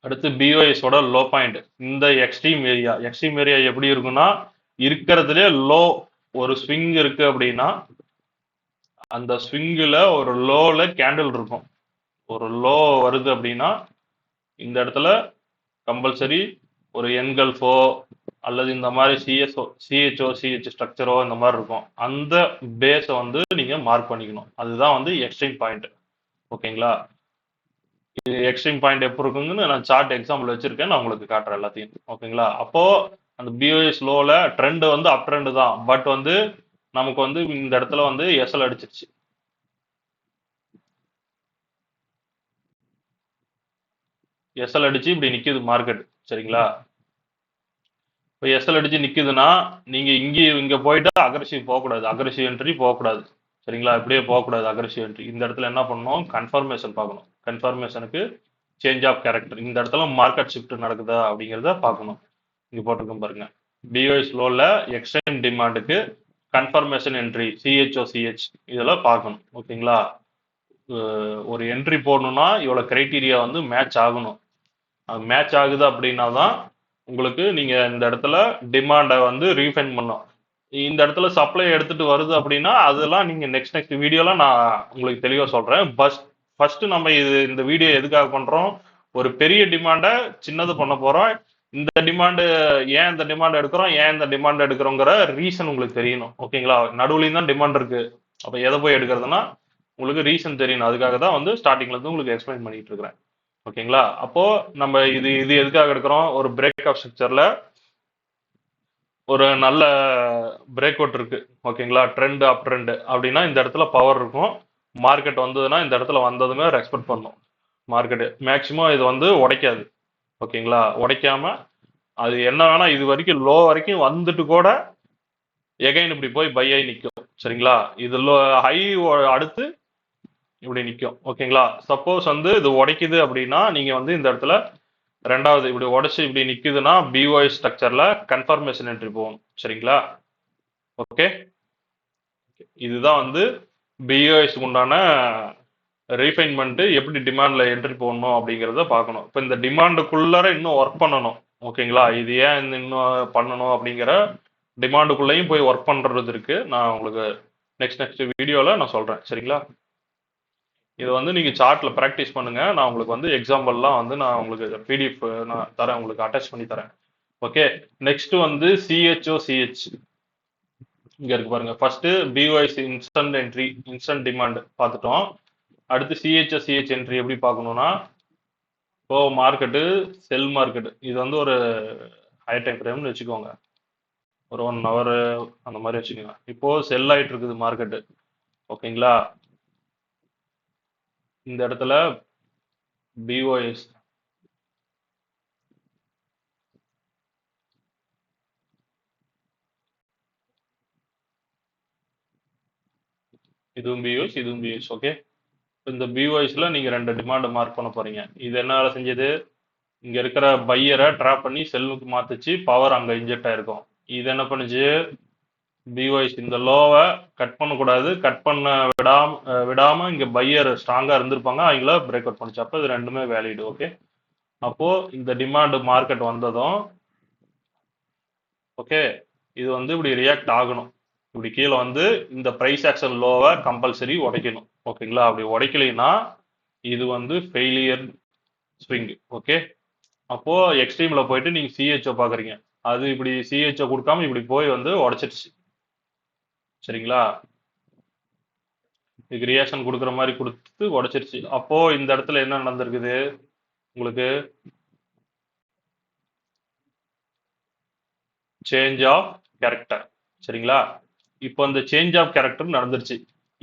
அடுத்து பிஓஎஸோட லோ பாயிண்ட் இந்த எக்ஸ்ட்ரீம் ஏரியா எப்படி இருக்குன்னா இருக்கிறதுலே லோ ஒரு ஸ்விங் இருக்கு அப்படின்னா அந்த ஸ்விங்கில் ஒரு லோல கேண்டில் இருக்கும். ஒரு லோ வருது அப்படின்னா இந்த இடத்துல கம்பல்சரி ஒரு என்கல்ஃபோ அல்லது இந்த மாதிரி சிஹெச் ஸ்ட்ரக்சரோ இந்த மாதிரி இருக்கும். அந்த பேஸை வந்து நீங்க மார்க் பண்ணிக்கணும். அதுதான் வந்து எக்ஸ்ட்ரீம் பாயிண்ட். ஓகேங்களா? இது எக்ஸ்ட்ரீம் பாயிண்ட் எப்படி இருக்குங்கன்னு நான் சார்ட் எக்ஸாம்பிள் வச்சிருக்கேன். நான் உங்களுக்கு காட்டுறேன் எல்லாத்தையும். ஓகேங்களா? அப்போ அந்த பிஓஎஸ் லோல ட்ரெண்ட் வந்து அப் ட்ரெண்ட் தான். பட் வந்து நமக்கு வந்து இந்த இடத்துல வந்து எஸ்எல் அடிச்சிருச்சு. எஸ்எல் அடிச்சு இப்படி நிக்குது மார்க்கெட். சரிங்களா? இப்போ எஸ்எல் அடிச்சு நிக்குதுன்னா நீங்க இங்க போயிட்டு அக்ரஸிவ் போகக்கூடாது. அக்ரஸிவ் என்ட்ரி போகக்கூடாது. சரிங்களா? இப்படியே போகக்கூடாது அக்ரஸிவ் என்ட்ரி. இந்த இடத்துல என்ன பண்ணணும்? கன்ஃபர்மேஷன் பார்க்கணும். கன்ஃபர்மேஷனுக்கு சேஞ்ச் ஆஃப் கேரக்டர் இந்த இடத்துல மார்க்கெட் ஷிஃப்ட் நடக்குதா அப்படிங்கிறத பார்க்கணும். இங்க போட்டிருக்கோம் பாருங்க. பிஓஎஸ் லோல எக்ஸ்ட்ரீம் டிமாண்டுக்கு கன்ஃபர்மேஷன் என்ட்ரி சிஹெச் இதெல்லாம் பார்க்கணும். ஓகேங்களா? ஒரு என்ட்ரி போடணும்னா இவ்வளவு கிரைட்டீரியா வந்து மேட்ச் ஆகணும். அது மேட்ச் ஆகுது அப்படின்னா தான் உங்களுக்கு நீங்க இந்த இடத்துல டிமாண்டை வந்து ரீஃபைன் பண்ணும். இந்த இடத்துல சப்ளை எடுத்துட்டு வருது அப்படின்னா அதெல்லாம் நீங்க நெக்ஸ்ட் வீடியோல நான் உங்களுக்கு தெளிவா சொல்றேன். ஃபர்ஸ்ட் நம்ம இந்த வீடியோ எதுக்காக பண்றோம்? ஒரு பெரிய டிமாண்டை சின்னது பண்ண போறோம். இந்த டிமாண்டு ஏன் இந்த டிமாண்ட் எடுக்கிறோம், ஏன் இந்த டிமாண்ட் எடுக்கிறோங்கிற ரீசன் உங்களுக்கு தெரியணும். ஓகேங்களா? நடுவுலையும் தான் டிமாண்ட் இருக்கு. அப்ப எதை போய் எடுக்கிறதுனா உங்களுக்கு ரீசன் தெரியணும். அதுக்காக தான் வந்து ஸ்டார்டிங்ல இருந்து உங்களுக்கு எக்ஸ்பிளைன் பண்ணிட்டு இருக்கிறேன். ஓகேங்களா? அப்போ நம்ம இது எதுக்காக எடுக்கிறோம்? ஒரு பிரேக் ஆஃப் ஸ்ட்ரக்சர்ல ஒரு நல்ல பிரேக் அவுட் இருக்கு. ஓகேங்களா? ட்ரெண்ட் அப் ட்ரெண்ட் அப்படின்னா இந்த இடத்துல பவர் இருக்கும். மார்க்கெட் வந்ததுன்னா இந்த இடத்துல வந்ததுமே ரெஸ்பெக்ட் பண்ணும். மார்க்கெட் மேக்சிமம் இது வந்து உடைக்காது. ஓகேங்களா? உடைக்காம அது என்ன வேணா இது வரைக்கும் லோ வரைக்கும் வந்துட்டு கூட எகைன் இப்படி போய் பை ஆகி நிற்கும். சரிங்களா? இது ஹை அடுத்து இப்படி நிற்கும். ஓகேங்களா? சப்போஸ் வந்து இது உடைக்குது அப்படின்னா நீங்க வந்து இந்த இடத்துல ரெண்டாவது இப்படி உடைச்சு இப்படி நிக்குதுன்னா பிஓஐ ஸ்ட்ரக்சர்ல கன்ஃபர்மேஷன் என்ட்ரி போகும். சரிங்களா? ஓகே, இதுதான் வந்து பிஓஎஸ் உண்டான ரீஃபைன்மெண்ட் எப்படி டிமாண்ட்ல என்ட்ரி போடணும் அப்படிங்கிறத பார்க்கணும். இப்போ இந்த டிமாண்டுக்குள்ளார இன்னும் ஒர்க் பண்ணணும். ஓகேங்களா? இது ஏன் இன்னும் பண்ணணும் அப்படிங்கிற டிமாண்டுக்குள்ளேயும் போய் ஒர்க் பண்றது இருக்கு. நான் உங்களுக்கு நெக்ஸ்ட் வீடியோல நான் சொல்றேன். சரிங்களா? இது வந்து நீங்க சார்ட்ல ப்ராக்டிஸ் பண்ணுங்க. நான் உங்களுக்கு வந்து எக்ஸாம்பிள்லாம் வந்து நான் உங்களுக்கு பிடிஎஃப் நான் தரேன், உங்களுக்கு அட்டாச் பண்ணி தரேன். ஓகே, நெக்ஸ்ட் வந்து சிஹெச் இங்க இருக்கு பாருங்க. First BOS instant entry instant demand பார்த்துட்டோம். அடுத்து சிஹெச் என்ட்ரி எப்படி பார்க்கணும்னா இப்போ மார்க்கெட்டு செல் மார்க்கெட் இது வந்து ஒரு ஹை டைம் ஃப்ரேம்னு வச்சுக்கோங்க. ஒரு 1 ஹவர் அந்த மாதிரி வச்சுக்கோங்க. இப்போ செல் ஆயிட்டு இருக்குது மார்க்கெட்டு. ஓகேங்களா? இந்த இடத்துல பிஓஎஸ் இதுவும் பிஓஎஸ், இதுவும் பிஓஎஸ். ஓகே, இந்த பிஓஎஸ்ல நீங்க ரெண்டு டிமாண்ட் மார்க் பண்ண போறீங்க. இது என்ன வேலை செஞ்சது? இங்க இருக்கிற பையரை ட்ராப் பண்ணி செல்லுக்கு மாத்துச்சு, பவர் அங்க இன்ஜெக்ட் ஆயிருக்கும். இது என்ன பண்ணுச்சு? பிஓஎஸ் இந்த லோவை கட் பண்ணக்கூடாது, கட் பண்ண விடாம இங்க பையர் ஸ்ட்ராங்கா இருந்திருப்பாங்க, அவங்கள பிரேக் அவுட் பண்ணுச்சு. அப்போ இது ரெண்டுமே வேலிடு. ஓகே, அப்போ இந்த டிமாண்ட் மார்க்கெட் வந்ததும் ஓகே, இது வந்து இப்படி ரியாக்ட் ஆகணும். இப்படி கீழே வந்து இந்த பிரைஸ் ஆக்ஷன் லோவை கம்பல்சரி உடைக்கணும். ஓகேங்களா? அப்படி உடைக்கலைன்னா இது வந்து ஃபெயிலியர் ஸ்விங். ஓகே, அப்போ எக்ஸ்ட்ரீம்ல போயிட்டு நீங்க சிஹெச்ஓ பாக்குறீங்க, அது இப்படி சிஹெச்ஓ கொடுக்காம இப்படி போய் வந்து உடைச்சிருச்சு. சரிங்களா? இதுக்கு ரியாக்ஷன் கொடுக்குற மாதிரி கொடுத்து உடைச்சிருச்சு. அப்போ இந்த இடத்துல என்ன நடந்திருக்குது உங்களுக்கு? Change of character. சரிங்களா? இப்போ இந்த சேஞ்ச் ஆஃப் கேரக்டர் நடந்துருச்சு.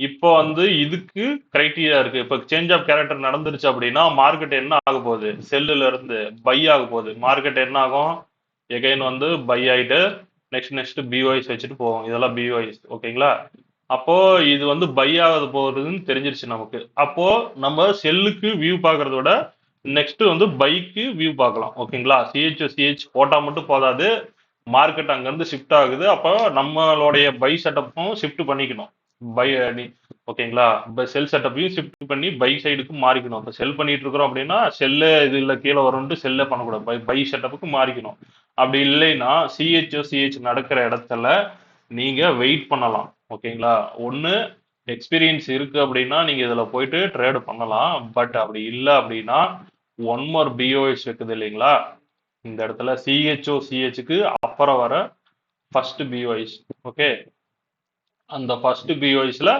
இப்போ வந்து இதுக்கு கிரைட்டீரியா இருக்கு. இப்போ சேஞ்ச் ஆஃப் கேரக்டர் நடந்துருச்சு அப்படின்னா மார்க்கெட் என்ன ஆக போகுது? செல்லுல இருந்து பை ஆக போகுது. மார்க்கெட் என்ன ஆகும்? எகைன் வந்து பை ஆயிட்டு நெக்ஸ்ட் பிஓஎஸ் வச்சுட்டு போவோம். இதெல்லாம் பிஓஎஸ். ஓகேங்களா? அப்போ இது வந்து பை ஆகாது போகுதுன்னு தெரிஞ்சிருச்சு நமக்கு. அப்போ நம்ம செல்லுக்கு வியூ பாக்குறத விட நெக்ஸ்ட் வந்து பைக்கு வியூ பார்க்கலாம். ஓகேங்களா? சிஹெச் போட்டா மட்டும் போதாது, மார்க்கெட் அங்கிருந்து ஷிஃப்ட் ஆகுது. அப்போ நம்மளுடைய பை செட்டப்பும் ஷிஃப்ட் பண்ணிக்கணும். பை ஓகேங்களா? செல் செட்டப்பையும் ஷிஃப்ட் பண்ணி பை சைடுக்கு மாறிக்கணும். இப்போ செல் பண்ணிட்டு இருக்கிறோம் அப்படின்னா செல்லே இது இல்லை கீழே வரும்ட்டு செல்லே பண்ணக்கூடாது, பை செட்டப்புக்கு மாறிக்கணும். அப்படி இல்லைன்னா சிஹெச் நடக்கிற இடத்துல நீங்க வெயிட் பண்ணலாம். ஓகேங்களா? ஒன்று எக்ஸ்பீரியன்ஸ் இருக்கு அப்படின்னா நீங்க இதுல போயிட்டு ட்ரேடு பண்ணலாம். பட் அப்படி இல்லை அப்படின்னா ஒன் மோர் பிஓஎஸ் இருக்குது இல்லைங்களா? இந்த இடத்துல சிஹெச்க்கு அப்புறம் வர ஃபர்ஸ்ட் பிஓஎஸ். ஓகே, அந்த ஃபர்ஸ்ட் பிஓஎஸ்ல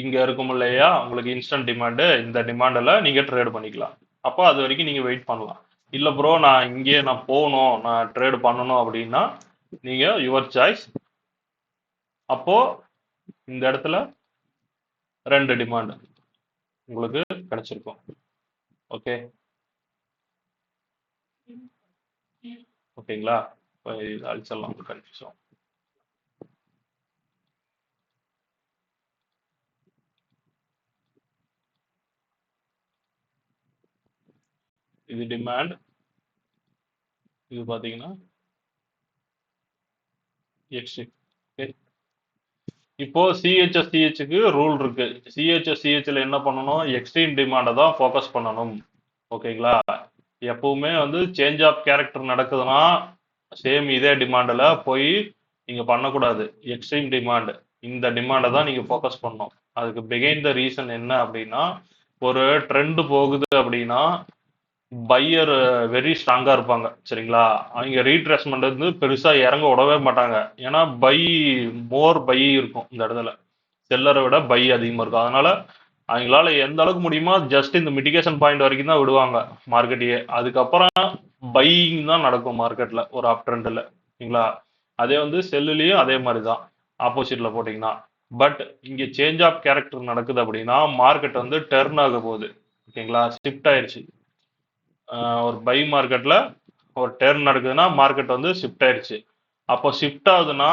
இங்க இருக்கும் இல்லையா உங்களுக்கு இன்ஸ்டன்ட் டிமாண்டு, இந்த டிமாண்டில் நீங்க ட்ரேட் பண்ணிக்கலாம். அப்போ அது வரைக்கும் நீங்க வெயிட் பண்ணலாம். இல்ல ப்ரோ நான் இங்கே நான் போகணும், நான் ட்ரேட் பண்ணணும் அப்படின்னா நீங்க யுவர் சாய்ஸ். அப்போ இந்த இடத்துல ரெண்டு டிமாண்ட் உங்களுக்கு கிடைச்சிருக்கும். ஓகே, ஓகேங்களா? அழிச்சிடலாம் கன்ஃபியூஷன். இது டிமாண்ட், இது பாத்தீங்கன்னா எக்ஸ்ட்ரீம். இப்போ சிஹெச்க்கு ரூல் இருக்கு. சிஹெச்ல என்ன பண்ணணும்? எக்ஸ்ட்ரீம் டிமாண்டை தான் ஃபோக்கஸ் பண்ணணும். ஓகேங்களா? எப்பவுமே வந்து சேஞ்ச் ஆஃப் கேரக்டர் நடக்குதுன்னா சேம் இதே டிமாண்டில் போய் நீங்க பண்ணக்கூடாது. எக்ஸ்ட்ரீம் டிமாண்ட், இந்த டிமாண்டை தான் நீங்க ஃபோக்கஸ் பண்ணணும். அதுக்கு பிகைண்ட் த ரீசன் என்ன அப்படின்னா, ஒரு ட்ரெண்ட் போகுது அப்படின்னா பையர் வெரி ஸ்ட்ராங்கா இருப்பாங்க. சரிங்களா? அவங்க ரீட்ரேஸ்மெண்ட் வந்து பெருசா இறங்க விடவே மாட்டாங்க. ஏன்னா மோர் பை இருக்கும் இந்த இடத்துல, செல்லரை விட பை அதிகமா இருக்கும். அதனால அவங்களால எந்த அளவுக்கு முடியுமோ ஜஸ்ட் இந்த மிட்டிகேஷன் பாயிண்ட் வரைக்கும் தான் விடுவாங்க மார்க்கெட்டையே. அதுக்கப்புறம் பையிங் தான் நடக்கும் மார்க்கெட்ல ஒரு அப் ட்ரெண்ட்ல. சரிங்களா? அதே வந்து செல்லுலயும் அதே மாதிரி தான் ஆப்போசிட்ல போட்டீங்கன்னா. பட் இங்க சேஞ்ச் ஆஃப் கேரக்டர் நடக்குது அப்படின்னா மார்க்கெட் வந்து டர்ன் ஆக போகுது. ஓகேங்களா? ஷிஃப்ட் ஆயிருச்சு. ஒரு பை மார்க்கெட்ல ஒரு டர்ன் நடக்குதுன்னா மார்க்கெட் வந்து ஷிஃப்ட் ஆயிருச்சு. அப்போ ஷிஃப்ட் ஆகுதுன்னா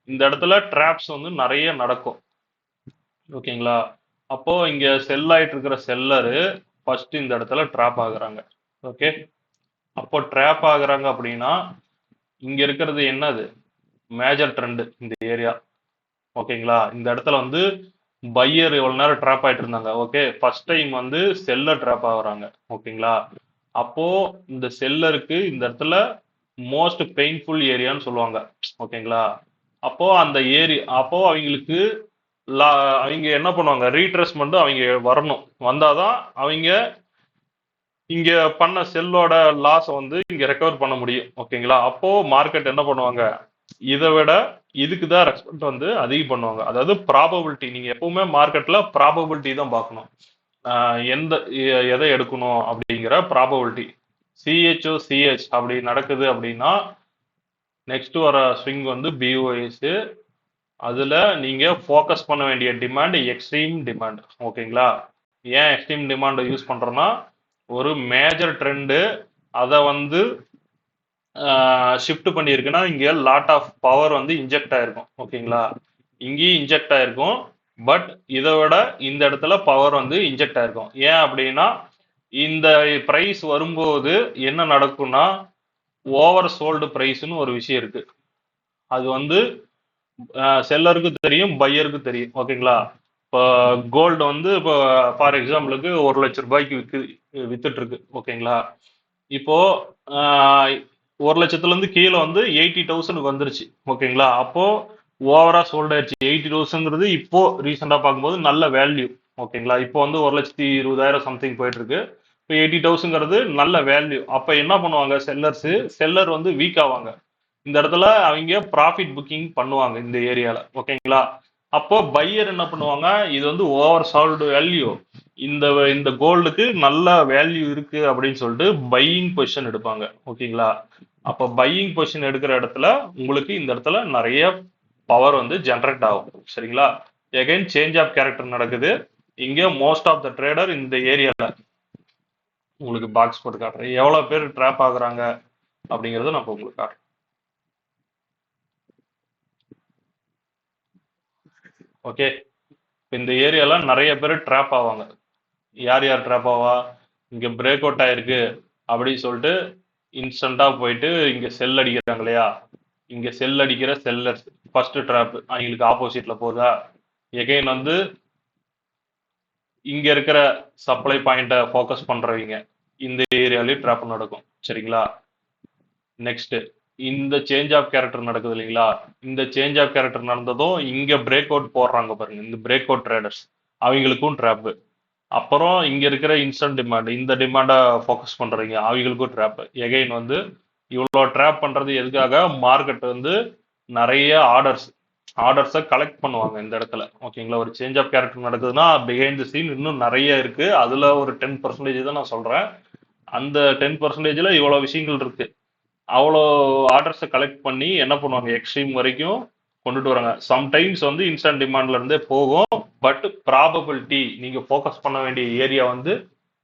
இந்த இடத்துல ட்ராப்ஸ் வந்து நிறைய நடக்கும். ஓகேங்களா? அப்போ இங்க செல் ஆயிட்டு இருக்கிற செல்லரு ஃபர்ஸ்ட் இந்த இடத்துல ட்ராப் ஆகுறாங்க. ஓகே, அப்போ ட்ராப் ஆகுறாங்க அப்படின்னா இங்க இருக்கிறது என்னது? மேஜர் ட்ரெண்ட் இந்த ஏரியா. ஓகேங்களா? இந்த இடத்துல வந்து பையர் எவ்வளவு நேரம் ட்ராப் ஆயிட்டு இருந்தாங்க. ஓகே, ஃபர்ஸ்ட் டைம் வந்து செல்லர் ட்ராப் ஆகுறாங்க. ஓகேங்களா? அப்போ இந்த செல்லருக்கு இந்த இடத்துல மோஸ்ட் பெயின்ஃபுல் ஏரியான்னு சொல்லுவாங்க. ஓகேங்களா? அப்போ அந்த அப்போ அவங்களுக்கு அவங்க என்ன பண்ணுவாங்க? ரீட்ரேஸ்மெண்ட் அவங்க வரணும். வந்தாதான் அவங்க இங்க பண்ண செல்லோட லாஸ் வந்து இங்க ரெக்கவர் பண்ண முடியும். ஓகேங்களா? அப்போ மார்க்கெட் என்ன பண்ணுவாங்க? இதை விட இதுக்கு தான் ரெஸ்பெக்ட் வந்து அதிகம் பண்ணுவாங்க. அதாவது ப்ராபபிலிட்டி, நீங்க எப்பவுமே மார்க்கெட்ல ப்ராபபிலிட்டி தான் பார்க்கணும். எதை எடுக்கணும் அப்படிங்கிற ப்ராபபிலிட்டி. சிஹெச் அப்படி நடக்குது அப்படின்னா நெக்ஸ்ட் வர ஸ்விங் வந்து பிஓஎஸ். அதுல நீங்க ஃபோக்கஸ் பண்ண வேண்டிய டிமாண்ட் எக்ஸ்ட்ரீம் டிமாண்ட். ஓகேங்களா? ஏன் எக்ஸ்ட்ரீம் டிமாண்ட் யூஸ் பண்றோம்னா ஒரு மேஜர் ட்ரெண்டு அதை வந்து ஷிஃப்ட் பண்ணியிருக்குன்னா இங்க லாட் ஆஃப் பவர் வந்து இன்ஜெக்ட் ஆயிருக்கும். ஓகேங்களா? இங்கேயும் இன்ஜெக்ட் ஆயிருக்கும், பட் இதை விட இந்த இடத்துல பவர் வந்து இன்ஜெக்ட் ஆயிருக்கும். ஏன் அப்படின்னா இந்த பிரைஸ் வரும்போது என்ன நடக்கும்னா ஓவர் சோல்டு பிரைஸ்னு ஒரு விஷயம் இருக்கு. அது வந்து செல்லருக்கு தெரியும், பையருக்கு தெரியும். ஓகேங்களா? இப்போ கோல்டு வந்து இப்போ ஃபார் எக்ஸாம்பிளுக்கு 1 லட்ச ரூபாய்க்கு வித்துட்டு இருக்கு. ஓகேங்களா? இப்போ 1 லட்சத்துல இருந்து கீழே வந்து 80,000 வந்துருச்சு. ஓகேங்களா? அப்போ ஓவரா சோல்ட் ஆயிடுச்சு. 80,000ங்கிறது இப்போ ரீசெண்டா பார்க்கும்போது நல்ல வேல்யூ. ஓகேங்களா? இப்போ வந்து 1,20,000 சம்திங் போயிட்டு இருக்கு. இப்போ 80,000ங்கிறது நல்ல வேல்யூ. அப்ப என்ன பண்ணுவாங்க செல்லர் வந்து வீக் ஆவாங்க. இந்த இடத்துல அவங்க ப்ராஃபிட் புக்கிங் பண்ணுவாங்க இந்த ஏரியால. ஓகேங்களா? அப்போ பையர் என்ன பண்ணுவாங்க, இது வந்து ஓவர் சால்வ்டு வேல்யூ, இந்த இந்த கோல்டுக்கு நல்ல வேல்யூ இருக்கு அப்படின்னு சொல்லிட்டு பையிங் பொசிஷன் எடுப்பாங்க. ஓகேங்களா? அப்ப பையிங் பொசிஷன் எடுக்கிற இடத்துல உங்களுக்கு இந்த இடத்துல நிறைய பவர் வந்து ஜெனரேட் ஆகும். சரிங்களா? எகைன் சேஞ்ச் ஆஃப் கேரக்டர் நடக்குது. இங்க மோஸ்ட் ஆஃப் த ட்ரேடர் இந்த ஏரியால உங்களுக்கு பாக்ஸ் போட்டு காட்டுறேன். எவ்வளவு பேர் ட்ராப் ஆகுறாங்க அப்படிங்கறத நான் உங்களுக்கு காட்டுறேன். ஓகே, இந்த ஏரியால நிறைய பேர் ட்ராப் ஆவாங்க. யார் யார் ட்ராப் ஆவா, இங்க பிரேக் அவுட் ஆயிருக்கு அப்படின்னு சொல்லிட்டு இன்ஸ்டன்டா போயிட்டு இங்க செல் அடிக்கிறாங்க இல்லையா, இங்க செல் அடிக்கிற செல்லர்ஸ் ஃபர்ஸ்ட் ட்ராப் அவங்களுக்கு ஆப்போசிட்ல போதா, எகைன் வந்து இங்க இருக்கிற சப்ளை பாயிண்ட ஃபோக்கஸ் பண்றவங்க இந்த ஏரியாலயும் ட்ராப் நடக்கும். சரிங்களா? நெக்ஸ்ட் இந்த சேஞ்ச் ஆஃப் கேரக்டர் நடக்குது இல்லைங்களா, இந்த சேஞ்ச் ஆஃப் கேரக்டர் நடந்ததும் இங்க பிரேக் அவுட் போடுறாங்க பாருங்க, இந்த பிரேக் அவுட் ட்ரேடர்ஸ் அவங்களுக்கும் ட்ராப். அப்புறம் இங்க இருக்கிற இன்ஸ்டன்ட் டிமாண்ட், இந்த டிமாண்டை ஃபோக்கஸ் பண்றீங்க அவங்களுக்கும் ட்ராப். எகைன் வந்து இவ்வளோ ட்ராப் பண்றது எதுக்காக, மார்க்கெட் வந்து நிறைய ஆர்டர்ஸை கலெக்ட் பண்ணுவாங்க இந்த இடத்துல. ஓகேங்களா? ஒரு சேஞ்ச் ஆஃப் கேரக்டர் நடக்குதுன்னா பிஹைண்ட் தி சீன் இன்னும் நிறைய இருக்கு. அதுல ஒரு 10% தான் நான் சொல்றேன். அந்த 10%ல இவ்வளவு விஷயங்கள் இருக்கு. அவ்வளோ ஆர்டர்ஸை கலெக்ட் பண்ணி என்ன பண்ணுவாங்க, எக்ஸ்ட்ரீம் வரைக்கும் கொண்டுட்டு வராங்க. சம்டைம்ஸ் வந்து இன்ஸ்டன்ட் டிமாண்ட்ல இருந்தே போகும். பட் ப்ராபபிலிட்டி நீங்க ஃபோக்கஸ் பண்ண வேண்டிய ஏரியா வந்து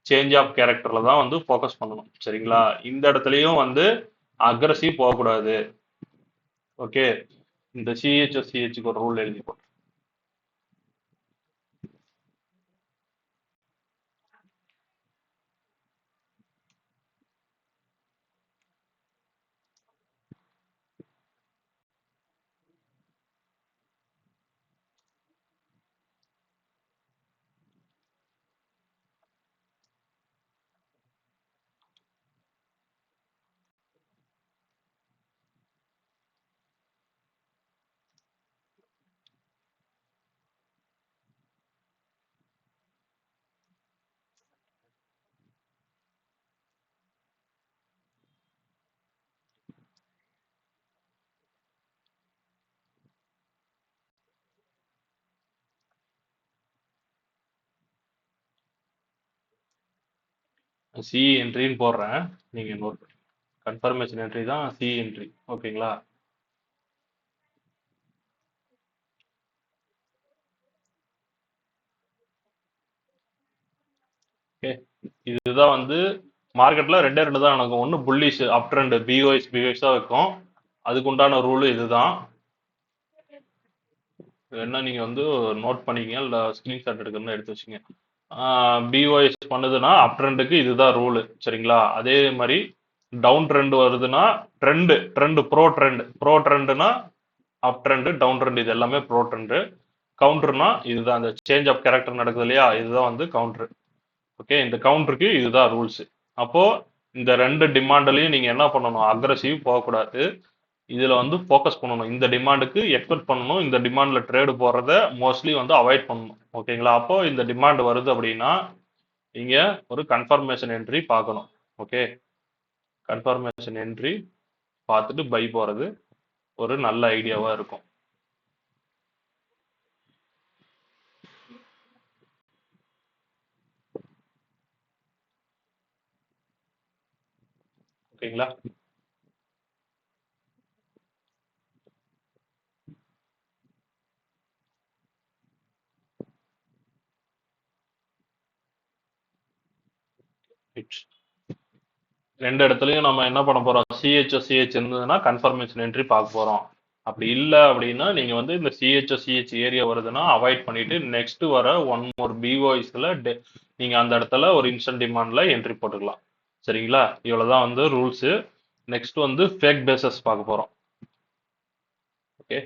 சேஞ்ச் ஆஃப் கேரக்டர்ல தான் வந்து ஃபோக்கஸ் பண்ணணும். சரிங்களா? இந்த இடத்துலயும் வந்து அக்ரஸிவ் போகக்கூடாது. ஓகே, இந்த சிஹெச்க்கு ஒரு ரூல் எழுதி போட்டு சி என்ட்ரின்னு போடுறேன். நீங்க நோட் கன்ஃபர்மேஷன் என்ட்ரி தான் சி என்ட்ரி. ஓகேங்களா? ஓகே, இதுதான் வந்து மார்க்கெட்ல ரெண்டே ரெண்டு தான் நடக்கும். ஒன்று புல்லிஷ் அப் ட்ரெண்ட் பிஓஎஸ் தான் இருக்கும். அதுக்கு உண்டான ரூல் இதுதான். என்ன நீங்க வந்து நோட் பண்ணிக்கங்க, இல்லை ஸ்கிரீன்ஷாட் எடுக்கணும்னு எடுத்து வச்சுங்க. பிஓஎஸ் பண்ணுதுன்னா அப் ட்ரெண்டுக்கு இதுதான் ரூலு. சரிங்களா? அதே மாதிரி டவுன் ட்ரெண்ட் வருதுன்னா ட்ரெண்ட் ப்ரோ ட்ரெண்ட்னா அப் ட்ரெண்ட், டவுன் ட்ரெண்ட் இது எல்லாமே ப்ரோ ட்ரெண்ட். கவுண்டர்னா இதுதான், அந்த சேஞ்ச் ஆஃப் கேரக்டர் நடக்குது இல்லையா, இதுதான் வந்து கவுண்டர். ஓகே, இந்த கவுண்டருக்கு இதுதான் ரூல்ஸ். அப்போ இந்த ரெண்டு டிமாண்ட்லயும் நீங்க என்ன பண்ணணும், அக்ரஸிவ் போகக்கூடாது. இதுல வந்து ஃபோக்கஸ் பண்ணணும். இந்த டிமாண்டுக்கு எக்ஸ்பெக்ட் பண்ணணும். இந்த டிமாண்ட்ல ட்ரேடு போடுறத மோஸ்ட்லி வந்து அவாய்ட் பண்ணணும். ஓகேங்களா? அப்போ இந்த டிமாண்ட் வருது அப்படின்னா நீங்க ஒரு கன்ஃபர்மேஷன் என்ட்ரி பார்க்கணும். ஓகே, கன்ஃபர்மேஷன் என்ட்ரி பார்த்துட்டு பை போறது ஒரு நல்ல ஐடியாவா இருக்கும். ஓகேங்களா? ரெண்டு இடத்துலயும் நம்ம என்ன பண்ண போறோம், சிஹெச் இருந்ததுன்னா கன்ஃபர்மேஷன் என்ட்ரி பார்க்க போறோம். அப்படி இல்லை அப்படின்னா நீங்க வந்து இந்த சிஹெச் ஏரியா வருதுன்னா அவாய்ட் பண்ணிட்டு நெக்ஸ்ட் வர ஒன் மோர் பிஓஎஸ்ல நீங்க அந்த இடத்துல ஒரு இன்ஸ்டன்ட் டிமாண்ட்ல என்ட்ரி போட்டுக்கலாம். சரிங்களா? இவ்வளவுதான் வந்து ரூல்ஸ். நெக்ஸ்ட் வந்து ஃபேக் பேசஸ் பார்க்க போறோம். Okay,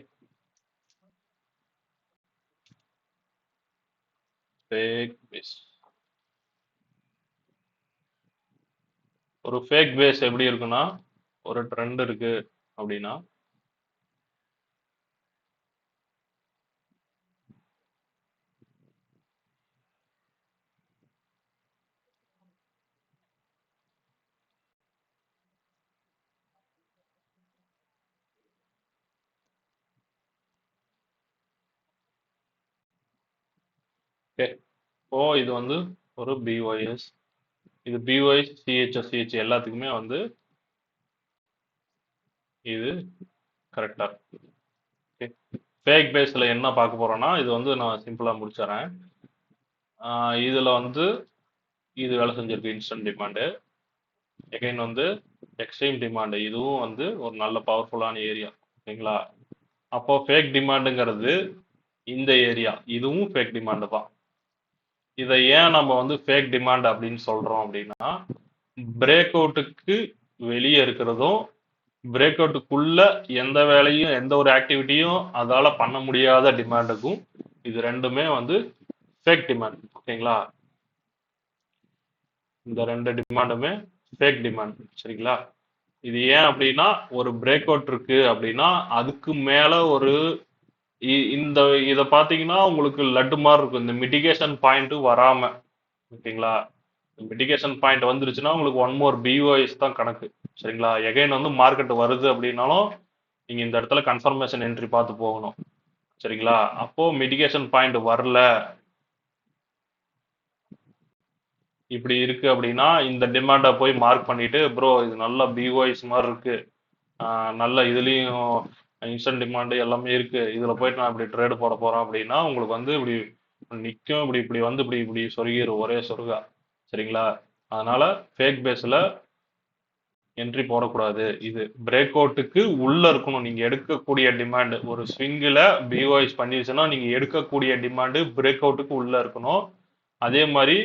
fake base. ஒரு ஃபேக் பேஸ் எப்படி இருக்குன்னா, ஒரு ட்ரெண்ட் இருக்கு அப்படின்னா ஓகே, இப்போ இது வந்து ஒரு பிஒய்எஸ், இது பிஒய்எஸ் சிஹெச் எல்லாத்துக்குமே வந்து இது கரெக்டா இருக்கு. ஓகே, ஃபேக் பேஸ்ல என்ன பார்க்க போறோம்னா இது வந்து நான் சிம்பிளா முடிச்சிடறேன். இதுல வந்து இது வேலை செஞ்சிருக்கு இன்ஸ்டன்ட் டிமாண்டு. எகைன் வந்து எக்ஸ்ட்ரீம் டிமாண்டு, இதுவும் வந்து ஒரு நல்ல பவர்ஃபுல்லான ஏரியா. ஓகேங்களா? அப்போ ஃபேக் டிமாண்டுங்கிறது இந்த ஏரியா, இதுவும் ஃபேக் டிமாண்டு தான். இதை ஏன் நம்ம வந்து ஃபேக் டிமாண்ட் அப்படின்னு சொல்றோம் அப்படின்னா, பிரேக் அவுட்டுக்கு வெளியே இருக்கிறதும் பிரேக் அவுட்டுக்குள்ள எந்த வேலையும் எந்த ஒரு ஆக்டிவிட்டியும் அதால பண்ண முடியாத டிமாண்டுக்கும் இது ரெண்டுமே வந்து ஃபேக் டிமாண்ட். ஓகேங்களா? இந்த ரெண்டு டிமாண்டுமே ஃபேக் டிமாண்ட். சரிங்களா? இது ஏன் அப்படின்னா, ஒரு பிரேக் அவுட் இருக்கு அப்படின்னா அதுக்கு மேல ஒரு இந்த இதை பார்த்தீங்கன்னா உங்களுக்கு லட்டு மாதிரி இருக்கும், இந்த மிட்டிகேஷன் பாயிண்ட் வராம. ஓகேங்களா? மிட்டிகேஷன் பாயிண்ட் வந்துருச்சுன்னா உங்களுக்கு ஒன் மோர் பிஓஎஸ் தான் கணக்கு. சரிங்களா? எகைன் வந்து மார்க்கெட் வருது அப்படின்னாலும் நீங்க இந்த இடத்துல கன்ஃபர்மேஷன் என்ட்ரி பார்த்து போகணும். சரிங்களா? அப்போ மிட்டிகேஷன் பாயிண்ட் வரல, இப்படி இருக்கு அப்படின்னா இந்த டிமாண்டை போய் மார்க் பண்ணிட்டு ப்ரோ இது நல்ல பிஓஎஸ் மாதிரி இருக்கு, நல்ல இதுலயும் இன்ஸ்டன்ட் டிமாண்டு எல்லாமே இருக்கு, இதுல போயிட்டு நான் இப்படி ட்ரேடு போட போறேன் அப்படின்னா உங்களுக்கு வந்து இப்படி நிற்கும், இப்படி இப்படி வந்து இப்படி இப்படி சொருகிரும் ஒரே சொருகா. சரிங்களா? அதனால ஃபேக் பேஸ்ல என்ட்ரி போடக்கூடாது. இது பிரேக் அவுட்டுக்கு உள்ள இருக்கணும். நீங்க எடுக்கக்கூடிய டிமாண்ட் ஒரு ஸ்விங்கில் பிஓஎஸ் பண்ணிருச்சுன்னா நீங்க எடுக்கக்கூடிய டிமாண்டு பிரேக் அவுட்டுக்கு உள்ள இருக்கணும். அதே மாதிரி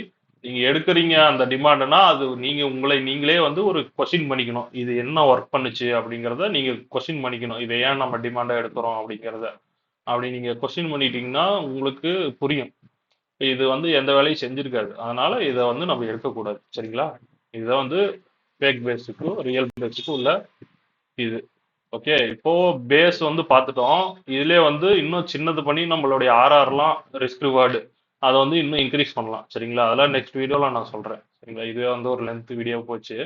நீங்க எடுக்கிறீங்க அந்த டிமாண்டுனா அது நீங்க உங்களை நீங்களே வந்து ஒரு கொஸ்டின் பண்ணிக்கணும், இது என்ன ஒர்க் பண்ணுச்சு அப்படிங்கிறத நீங்க கொஸ்டின் பண்ணிக்கணும், இதை ஏன் நம்ம டிமாண்டா எடுக்கிறோம் அப்படிங்கிறத. அப்படி நீங்க கொஸ்டின் பண்ணிட்டீங்கன்னா உங்களுக்கு புரியும் இது வந்து எந்த வேலையும் செஞ்சிருக்காது, அதனால இதை வந்து நம்ம எடுக்கக்கூடாது. சரிங்களா? இதை வந்து ஃபேக் பேஸுக்கும் ரியல் பேஸுக்கும் உள்ள இது. ஓகே, இப்போ பேஸ் வந்து பார்த்துட்டோம். இதுலயே வந்து இன்னும் சின்னது பண்ணி நம்மளுடைய ஆர்ஆர்லாம் ரிஸ்க் ரிவார்டு அதை வந்து இன்னும் இன்க்ரீஸ் பண்ணலாம். சரிங்களா? அதெல்லாம் நெக்ஸ்ட் வீடியோல நான் சொல்றேன். சரிங்களா? இதுவே வந்து ஒரு லென்த் வீடியோ போச்சு.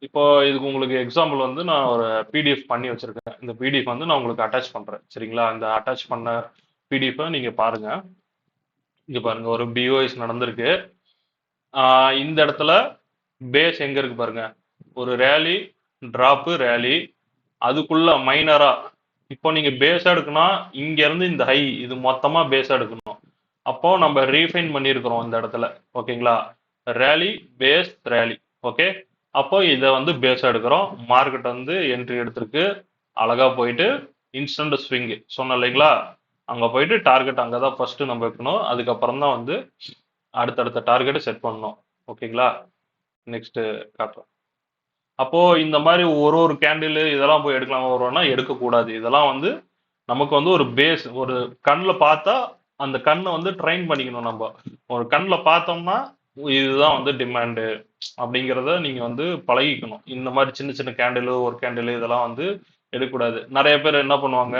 இப்போ இதுக்கு உங்களுக்கு எக்ஸாம்பிள் வந்து நான் ஒரு பிடிஎஃப் பண்ணி வச்சிருக்கேன். இந்த பிடிஎஃப் வந்து நான் உங்களுக்கு அட்டாச் பண்றேன். சரிங்களா? இந்த அட்டாச் பண்ண பிடிஎஃப் நீங்க பாருங்க. இங்க பாருங்க, ஒரு பிஓஎஸ் நடந்திருக்கு. இந்த இடத்துல பேஸ் எங்க இருக்கு பாருங்க, ஒரு ரேலி டிராப் ரேலி, அதுக்குள்ள மைனரா இப்போ நீங்க பேஸா எடுக்கணும், இங்க இருந்து இந்த ஹை இது மொத்தமா பேஸா எடுக்கணும். அப்போ நம்ம ரீஃபைன் பண்ணியிருக்கிறோம் இந்த இடத்துல. ஓகேங்களா? Rally base rally. ஓகே, அப்போ இதை வந்து பேஸா எடுக்கிறோம். மார்க்கெட் வந்து என்ட்ரி எடுத்திருக்கு, அழகா போயிட்டு இன்ஸ்டன்ட் ஸ்விங் சொன்னேன் இல்லைங்களா? அங்க போயிட்டு டார்கெட் அங்கதான் ஃபர்ஸ்ட் நம்ம வைக்கணும், அதுக்கப்புறம் தான் வந்து அடுத்தடுத்த டார்கெட்டை செட் பண்ணணும். ஓகேங்களா? நெக்ஸ்ட் காட்டுறேன். அப்போ இந்த மாதிரி ஒரு ஒரு கேண்டில் இதெல்லாம் போய் எடுக்கலாமா வருவோம்னா எடுக்கக்கூடாது. இதெல்லாம் வந்து நமக்கு வந்து ஒரு பேஸ், ஒரு கண்ணில் பார்த்தா அந்த கண்ணை வந்து ட்ரைன் பண்ணிக்கணும். நம்ம ஒரு கண்ணில் பார்த்தோம்னா இதுதான் வந்து டிமாண்டு அப்படிங்கிறத நீங்க வந்து பழகிக்கணும். இந்த மாதிரி சின்ன சின்ன கேண்டில் ஒரு கேண்டில் இதெல்லாம் வந்து எடுக்கக்கூடாது. நிறைய பேர் என்ன பண்ணுவாங்க,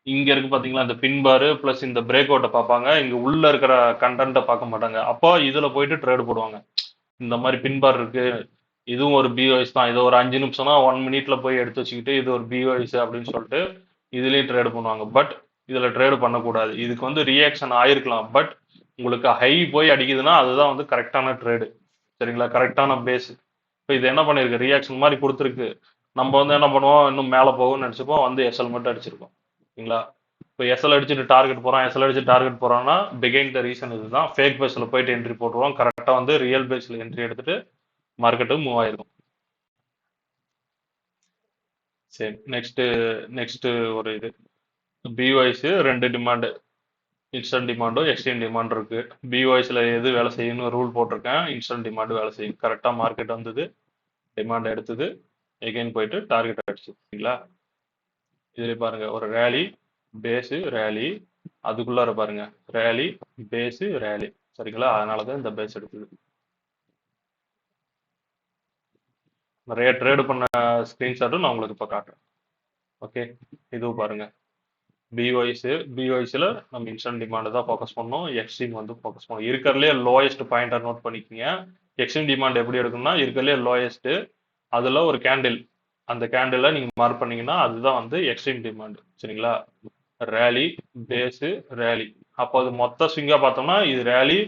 இங்க இருக்கு பாத்தீங்களா இந்த பின் பாரு பிளஸ் இந்த பிரேக் அவுட்டை பார்ப்பாங்க, இங்க உள்ள இருக்கிற கண்டென்ட்டை பார்க்க மாட்டாங்க. அப்போ இதுல போயிட்டு ட்ரேடு போடுவாங்க. இந்த மாதிரி பின் பார் இருக்கு, இதுவும் ஒரு பிஓஎஸ் தான், இது ஒரு 5 நிமிஷம்னா 1 மினிட்ல போய் எடுத்து வச்சுக்கிட்டு இது ஒரு பிஓஎஸ் அப்படின்னு சொல்லிட்டு இதுலயும் ட்ரேடு பண்ணுவாங்க. பட் இதுல ட்ரேடு பண்ணக்கூடாது. இதுக்கு வந்து ரியாக்ஷன் ஆயிருக்கலாம், பட் உங்களுக்கு ஹை போய் அடிக்குதுன்னா அதுதான் வந்து கரெக்டான ட்ரேடு. சரிங்களா? கரெக்டான பேஸ். இப்போ இது என்ன பண்ணிருக்கு, ரியாக்ஷன் மாதிரி கொடுத்துருக்கு. நம்ம வந்து என்ன பண்ணுவோம், இன்னும் மேலே போகும்னு நினச்சிப்போம், வந்து எஸ்எல் மட்டும் அடிச்சிருக்கோம். ஓகேங்களா? இப்போ எஸ்எல் அடிச்சுட்டு டார்கெட் போகிறோம், எஸ்எல் அடிச்சு டார்கெட் போகிறோம்னா பிகைன் த ரீசன் இதுதான். ஃபேக் பேஸில் போயிட்டு என்ட்ரி போட்டுருவோம், கரெக்டாக வந்து ரியல் பேஸில் என்ட்ரி எடுத்துட்டு மார்க்கெட்டு மூவ் ஆயிருக்கும். சரி, நெக்ஸ்ட் ஒரு இது பிஒய்ஸ் ரெண்டு டிமாண்ட், இன்ஸ்டன்ட் டிமாண்டும் எக்ஸ்டெண்ட் டிமாண்ட் இருக்கு. பிஒய்ஸ்ல எது வேலை செய்யணும் ரூல் போட்டிருக்கேன், இன்ஸ்டன்ட் டிமாண்ட் வேலை செய்யும். கரெக்டா மார்க்கெட் வந்தது, டிமாண்ட் எடுத்தது, எகைன் போயிட்டு டார்கெட் அடிச்சு. சரிங்களா? இதுல பாருங்க ஒரு ரேலி, பேஸு ரேலி, அதுக்குள்ளார பாருங்க ரேலி, பேஸு ரேலி. சரிங்களா? அதனாலதான் இந்த பேஸ் எடுத்தது. நிறைய ட்ரேடு பண்ண ஸ்கிரீன்ஷாட்டும் நான் உங்களுக்கு இப்போ காட்டுறேன். ஓகே, இதுவும் பாருங்க பிஒய்ஸ், பிஒய்ஸ்ல நம்ம இன்ஸ்டன்ட் டிமாண்ட் தான் ஃபோக்கஸ் பண்ணோம், எக்ஸ்ட்ரீம் வந்து ஃபோக்கஸ் பண்ணோம். இருக்கிறதுலே லோயஸ்ட் பாயிண்டை நோட் பண்ணிக்கோங்க. எக்ஸ்ட்ரீம் டிமாண்ட் எப்படி எடுக்கணும்னா இருக்கிறதுலே லோயஸ்ட், அதுல ஒரு கேண்டில், அந்த கேண்டில நீங்க மார்க் பண்ணீங்கன்னா அதுதான் வந்து எக்ஸ்ட்ரீம் டிமாண்ட். சரிங்களா? Rally, base, rally. அப்போ அது மொத்த ஸ்விங்கா பார்த்தோம்னா இது ரேலி,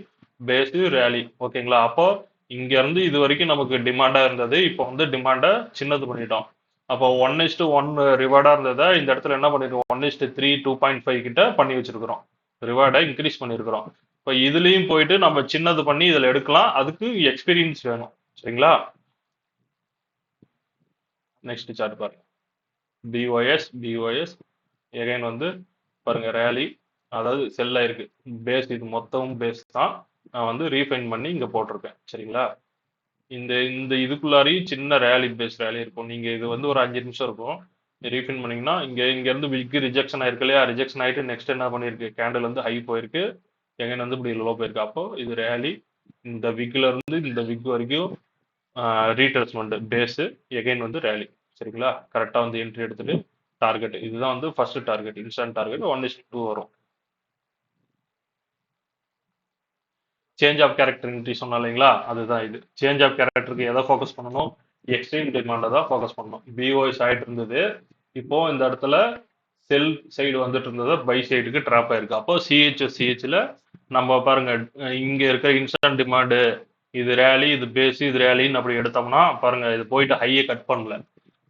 பேஸு, ரேலி. ஓகேங்களா? அப்போ இங்க இருந்து இது வரைக்கும் நமக்கு டிமாண்டா இருந்தது, இப்போ வந்து டிமாண்டை சின்னது பண்ணிட்டோம். அப்போ 1:1 ரிவார்டா இருந்ததை இந்த இடத்துல என்ன பண்ணிருக்கோம், 1:3 2.5 கிட்ட பண்ணி வச்சிருக்கிறோம். ரிவார்டை இன்க்ரீஸ் பண்ணிருக்கிறோம். இப்போ இதுலயும் போயிட்டு நம்ம சின்னது பண்ணி இதுல எடுக்கலாம், அதுக்கு எக்ஸ்பீரியன்ஸ் வேணும். சரிங்களா? நெக்ஸ்ட் சார்ட் பாருங்க, பிஒஎஸ், பிஒஎஸ் எகைன் வந்து பாருங்க ரேலி, அதாவது செல் ஆயிருக்கு. பேஸ் இது மொத்தமும் பேஸ் தான், நான் வந்து ரீஃபைன் பண்ணி இங்க போட்டிருக்கேன். சரிங்களா? இந்த இந்த இதுக்குள்ளாரையும் சின்ன ரேலி, பேஸ் ரேலி இருக்கும். நீங்க இது வந்து ஒரு 5 நிமிஷம் இருக்கும், ரீஃபைன் பண்ணீங்கன்னா இங்க இருந்து விக் ரிஜெக்ஷன் ஆயிருக்கு இல்லையா, ரிஜெக்ஷன் ஆயிட்டு நெக்ஸ்ட் என்ன பண்ணிருக்கு, கேண்டில் வந்து ஹை போயிருக்கு, எகைன் வந்து இப்படி லோ போயிருக்கு. அப்போ இது ரேலி, இந்த விக்ல இருந்து இந்த விக் வரைக்கும் ரீட்ரேஸ்மெண்ட், பேஸ், எகைன் வந்து ரேலி. சரிங்களா? கரெக்டா வந்து என்ட்ரி எடுத்துட்டு டார்கெட், இதுதான் வந்து ஃபர்ஸ்ட் டார்கெட், இன்ஸ்டன்ட் டார்கெட் 1:2 வரும். சேஞ்ச் ஆஃப் கேரக்டர் சொன்னா இல்லைங்களா, அதுதான் இது. சேஞ்ச் ஆஃப் கேரக்டருக்கு எதை ஃபோக்கஸ் பண்ணணும், எக்ஸ்ட்ரீம் டிமாண்டை தான் ஃபோக்கஸ் பண்ணணும். பிஓஎஸ் ஆயிட்டு இருந்தது, இப்போ இந்த இடத்துல செல் சைடு வந்துட்டு இருந்தது, பை சைடுக்கு ட்ராப் ஆயிருக்கு. அப்போ சிஹெச்ல நம்ம பாருங்க, இங்க இருக்க இன்ஸ்டன்ட் டிமாண்டு, இது ரேலி, இது பேஸ், இது ரேலின்னு அப்படி எடுத்தோம்னா பாருங்க, இது போயிட்டு ஹையை கட் பண்ணல,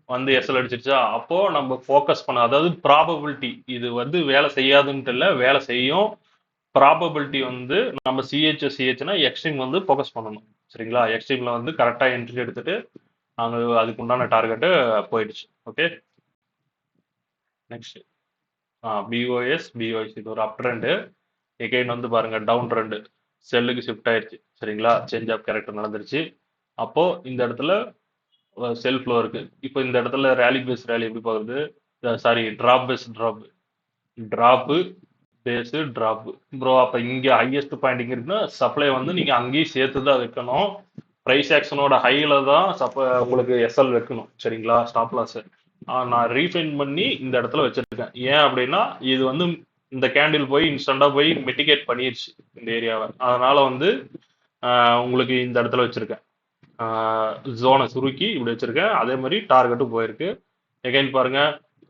வந்து எஸ்எல் அடிச்சிருச்சா. அப்போ நம்ம ஃபோக்கஸ் பண்ண, அதாவது ப்ராபபிலிட்டி, இது வந்து வேலை செய்யாதுன்ட்டு இல்லை, வேலை செய்யும். ப்ராபபிலிட்டி வந்து நம்ம சிஹெச்னா எக்ஸ்ட்ரீம் வந்து ஃபோக்கஸ் பண்ணணும். சரிங்களா? எக்ஸ்ட்ரீம்ல வந்து கரெக்டா என்ட்ரி எடுத்துட்டு நாங்க அதுக்கு உண்டான டார்கெட்டு போயிடுச்சு. ஓகே, நெக்ஸ்ட் பிஓஎஸ், பிஓஎஸ் இது ஒரு அப் ட்ரெண்டு, எகைன் வந்து பாருங்க டவுன் ட்ரெண்டு, செல்லுக்கு ஷிஃப்ட் ஆயிடுச்சு. சரிங்களா? சேஞ்ச் ஆஃப் கேரக்டர் நடந்துருச்சு. அப்போ இந்த இடத்துல செல் ஃப்ளோ இருக்கு. இப்போ இந்த இடத்துல ரேலி பேஸ் ரேலி எப்படி போகுது, sorry drop base drop, drop base drop. Bro அப்போ இங்கே ஹையஸ்ட் பாயிண்ட் இங்கே இருக்குன்னா சப்ளை வந்து நீங்கள் அங்கேயும் சேர்த்து தான் வைக்கணும். ப்ரைஸ் ஆக்ஷனோட ஹையில் தான் உங்களுக்கு எஸ்எல் வைக்கணும். சரிங்களா? ஸ்டாப் லாஸ் நான் ரீஃபைன் பண்ணி இந்த இடத்துல வச்சிருக்கேன். ஏன் அப்படின்னா இது வந்து இந்த கேண்டில் போய் இன்ஸ்டண்டா போய் மெட்டிகேட் பண்ணிருச்சு இந்த ஏரியாவை, அதனால வந்து உங்களுக்கு இந்த இடத்துல வச்சிருக்கேன். ஜோனை சுருக்கி இப்படி வச்சிருக்கேன். அதே மாதிரி டார்கெட்டும் போயிருக்கு. எகைன் பாருங்க,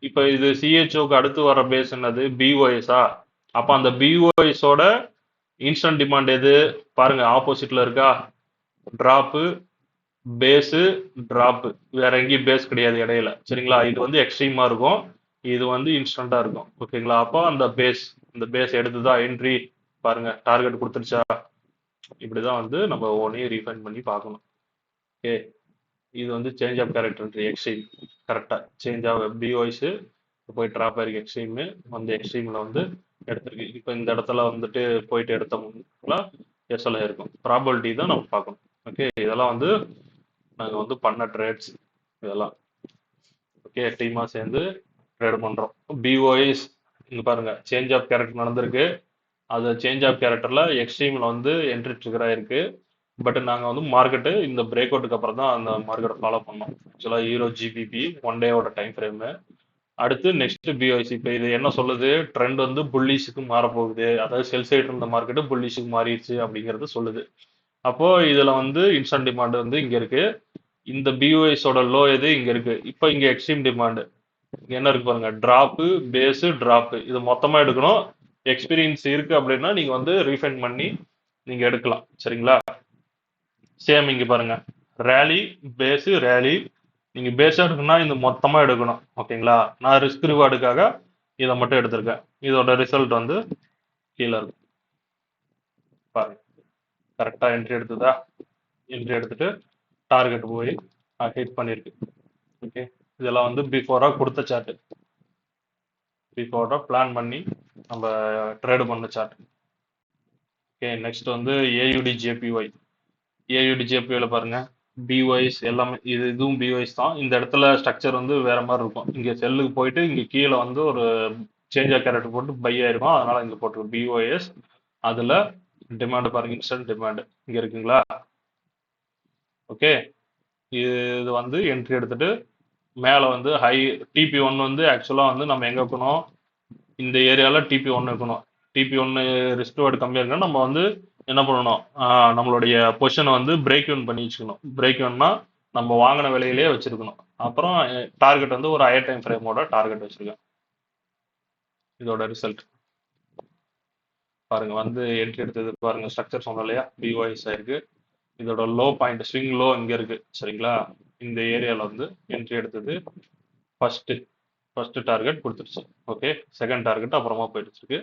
இப்போ இது சிஹெச்ஓக்கு அடுத்து வர பேஸ் என்னது, பிஓஎஸ்ஆ. அப்போ அந்த பிஓஎஸோட இன்ஸ்டன்ட் டிமாண்ட் எது பாருங்க, ஆப்போசிட்ல இருக்கா, டிராப்பு, பேஸு, டிராப்பு. வேற எங்கேயும் பேஸ் கிடையாது இடையில. சரிங்களா? இது வந்து எக்ஸ்ட்ரீமா இருக்கும், இது வந்து இன்ஸ்டண்டா இருக்கும். ஓகேங்களா? அப்போ அந்த பேஸ், இந்த பேஸ் எடுத்துதான் என்ட்ரி, பாருங்க டார்கெட் கொடுத்துருச்சா. இப்படிதான் வந்து நம்ம ஒன்னையும் ரீஃபைன் பண்ணி பார்க்கணும். ஓகே, இது வந்து சேஞ்ச் ஆஃப் கேரக்டர் எக்ஸ்ட்ரீம், கரெக்டா சேஞ்ச் ஆஃப் பிஓஎஸ் போய் ட்ராப் ஆயிருக்கு, எக்ஸ்ட்ரீம் வந்து எக்ஸ்ட்ரீம்ல வந்து எடுத்திருக்கு. இப்போ இந்த இடத்துல வந்துட்டு போயிட்டு எடுத்தோம்னா எஸ்எல் இருக்கும். ப்ராபபிலிட்டி தான் நம்ம பார்க்கணும். ஓகே, இதெல்லாம் வந்து நாங்கள் வந்து பண்ண ட்ரேட்ஸ் இதெல்லாம். ஓகே, டீமா சேர்ந்து ட்ரேட் பண்றோம். பிஓஎஸ் இங்க பாருங்க சேஞ்ச் ஆஃப் கேரக்டர் நடந்திருக்கு, அது சேஞ்ச் ஆஃப் கேரக்டர்ல எக்ஸ்ட்ரீம்ல வந்து என்ட்ரி ட்ரிகர் ஆயிருக்கு. பட் நாங்கள் வந்து மார்க்கெட்டு இந்த பிரேக் அவுட்டுக்கு அப்புறம் தான் அந்த மார்க்கெட்டை ஃபாலோ பண்ணோம். ஆக்சுவலாக ஹீரோ ஜிபிபி 1 டேவோட டைம் ஃப்ரேமு. அடுத்து நெக்ஸ்ட் பிஓசி. இப்போ இது என்ன சொல்லுது, ட்ரெண்ட் வந்து புல்லிஷுக்கு மாறப்போகுது, அதாவது செல் சைடு இருந்த மார்க்கெட்டு புல்லிஷுக்கு மாறிடுச்சு அப்படிங்கிறது சொல்லுது. அப்போ இதுல வந்து இன்ஸ்டன்ட் டிமாண்ட் வந்து இங்க இருக்கு, இந்த பிஓஎஸோட லோ எது இங்க இருக்கு. இப்போ இங்க எக்ஸ்ட்ரீம் டிமாண்ட் என்ன இருக்கு பாருங்க, டிராப்பு, பேஸு, டிராப்பு, இது மொத்தமா எடுக்கணும். எக்ஸ்பீரியன்ஸ் இருக்கு அப்படின்னா நீங்க வந்து ரீஃபைன் பண்ணி நீங்க எடுக்கலாம். சரிங்களா? சேம் இங்க பாருங்க, ரேலி, பேஸு, ரேலி. நீங்க பேஸா இருக்குன்னா இந்த மொத்தமா எடுக்கணும். ஓகேங்களா? நான் ரிஸ்க் ரிவார்டுக்காக இதை மட்டும் எடுத்திருக்கேன். இதோட ரிசல்ட் வந்து கீழே இருக்கும் பாருங்க. கரெக்டா என்ட்ரி எடுத்ததா, என்ட்ரி எடுத்துட்டு டார்கெட் போய் ஹிட் பண்ணிருக்கு. ஓகே, இதெல்லாம் வந்து பிஃபோரா கொடுத்த சார்ட், பிஃபோரா பிளான் பண்ணி நம்ம ட்ரேடு பண்ண சார்ட். ஓகே, நெக்ஸ்ட் வந்து ஏயுடி ஜேபிஒய். ஏயுடி ஜேபிஒய்ல பாருங்க, பிஒய்ஸ் எல்லாமே இதுவும் பிஒய்ஸ் தான். இந்த இடத்துல ஸ்ட்ரக்சர் வந்து வேற மாதிரி இருக்கும். இங்க செல்லுக்கு போயிட்டு இங்க கீழே வந்து ஒரு சேஞ்ச் ஆஃப் கேரக்டர் போட்டு பை ஆயிருக்கும், அதனால இங்க போட்டுருக்கும் பிஓஎஸ். அதுல டிமாண்ட் பாருங்க, இன்ஸ்டன்ட் டிமாண்ட் இங்க இருக்குங்களா. ஓகே, இது வந்து என்ட்ரி எடுத்துட்டு மேல வந்து ஹை டிபி ஒன் வந்து ஆக்சுவலா வந்து நம்ம எங்க வைக்கணும், இந்த ஏரியால டிபி ஒன் இருக்கணும். டிபி ஒன்னு ரிஸ்க் வேர்டு கம்மியா இருக்குன்னா நம்ம வந்து என்ன பண்ணணும், நம்மளுடைய பொசிஷனை வந்து பிரேக் இன் பண்ணி வச்சுக்கணும். பிரேக் இன்னா நம்ம வாங்கின விலையிலேயே வச்சிருக்கணும். அப்புறம் டார்கெட் வந்து ஒரு ஹையர் டைம் ஃப்ரேமோட டார்கெட் வச்சிருக்கேன். இதோட ரிசல்ட் பாருங்க, வந்து என்ட்ரி எடுத்தது பாருங்க, ஸ்ட்ரக்சர் சொன்னோம் இல்லையா, பிஒய்ஸ் ஆயிருக்கு. இதோட லோ பாயிண்ட் ஸ்விங் லோ இங்க இருக்கு சரிங்களா. இந்த ஏரியால வந்து என்ட்ரி எடுத்தது ஃபர்ஸ்ட் டார்கெட் கொடுத்துருச்சு. ஓகே, செகண்ட் டார்கெட் அப்புறமா போயிடுச்சு.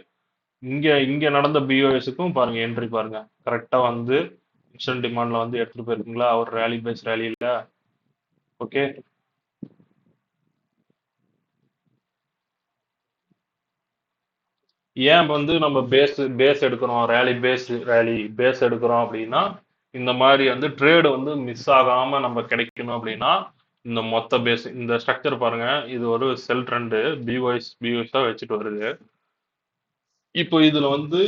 இங்க நடந்த பிஓஎஸ்க்கும் பாருங்க, என்ட்ரி பாருங்க கரெக்டா வந்து இன்ஸ்டன்ட் டிமாண்ட்ல வந்து எடுத்துட்டு போயிருக்குங்களா, ஒரு ரேலி பேஸ் ரேலியில. ஓகே, ஏன் வந்து நம்ம பேஸ் எடுக்கிறோம், ரேலி பேஸ் எடுக்கிறோம் அப்படின்னா, இந்த மாதிரி வந்து ட்ரேடு வந்து மிஸ் ஆகாம நம்ம கிடைக்கணும் அப்படின்னா, இந்த மொத்த பேஸ் இந்த ஸ்ட்ரக்சர் பாருங்க, இது ஒரு செல் ட்ரெண்டு பிஒய்ஸ் தான் வச்சுட்டு வருது. இப்போ இதுல வந்து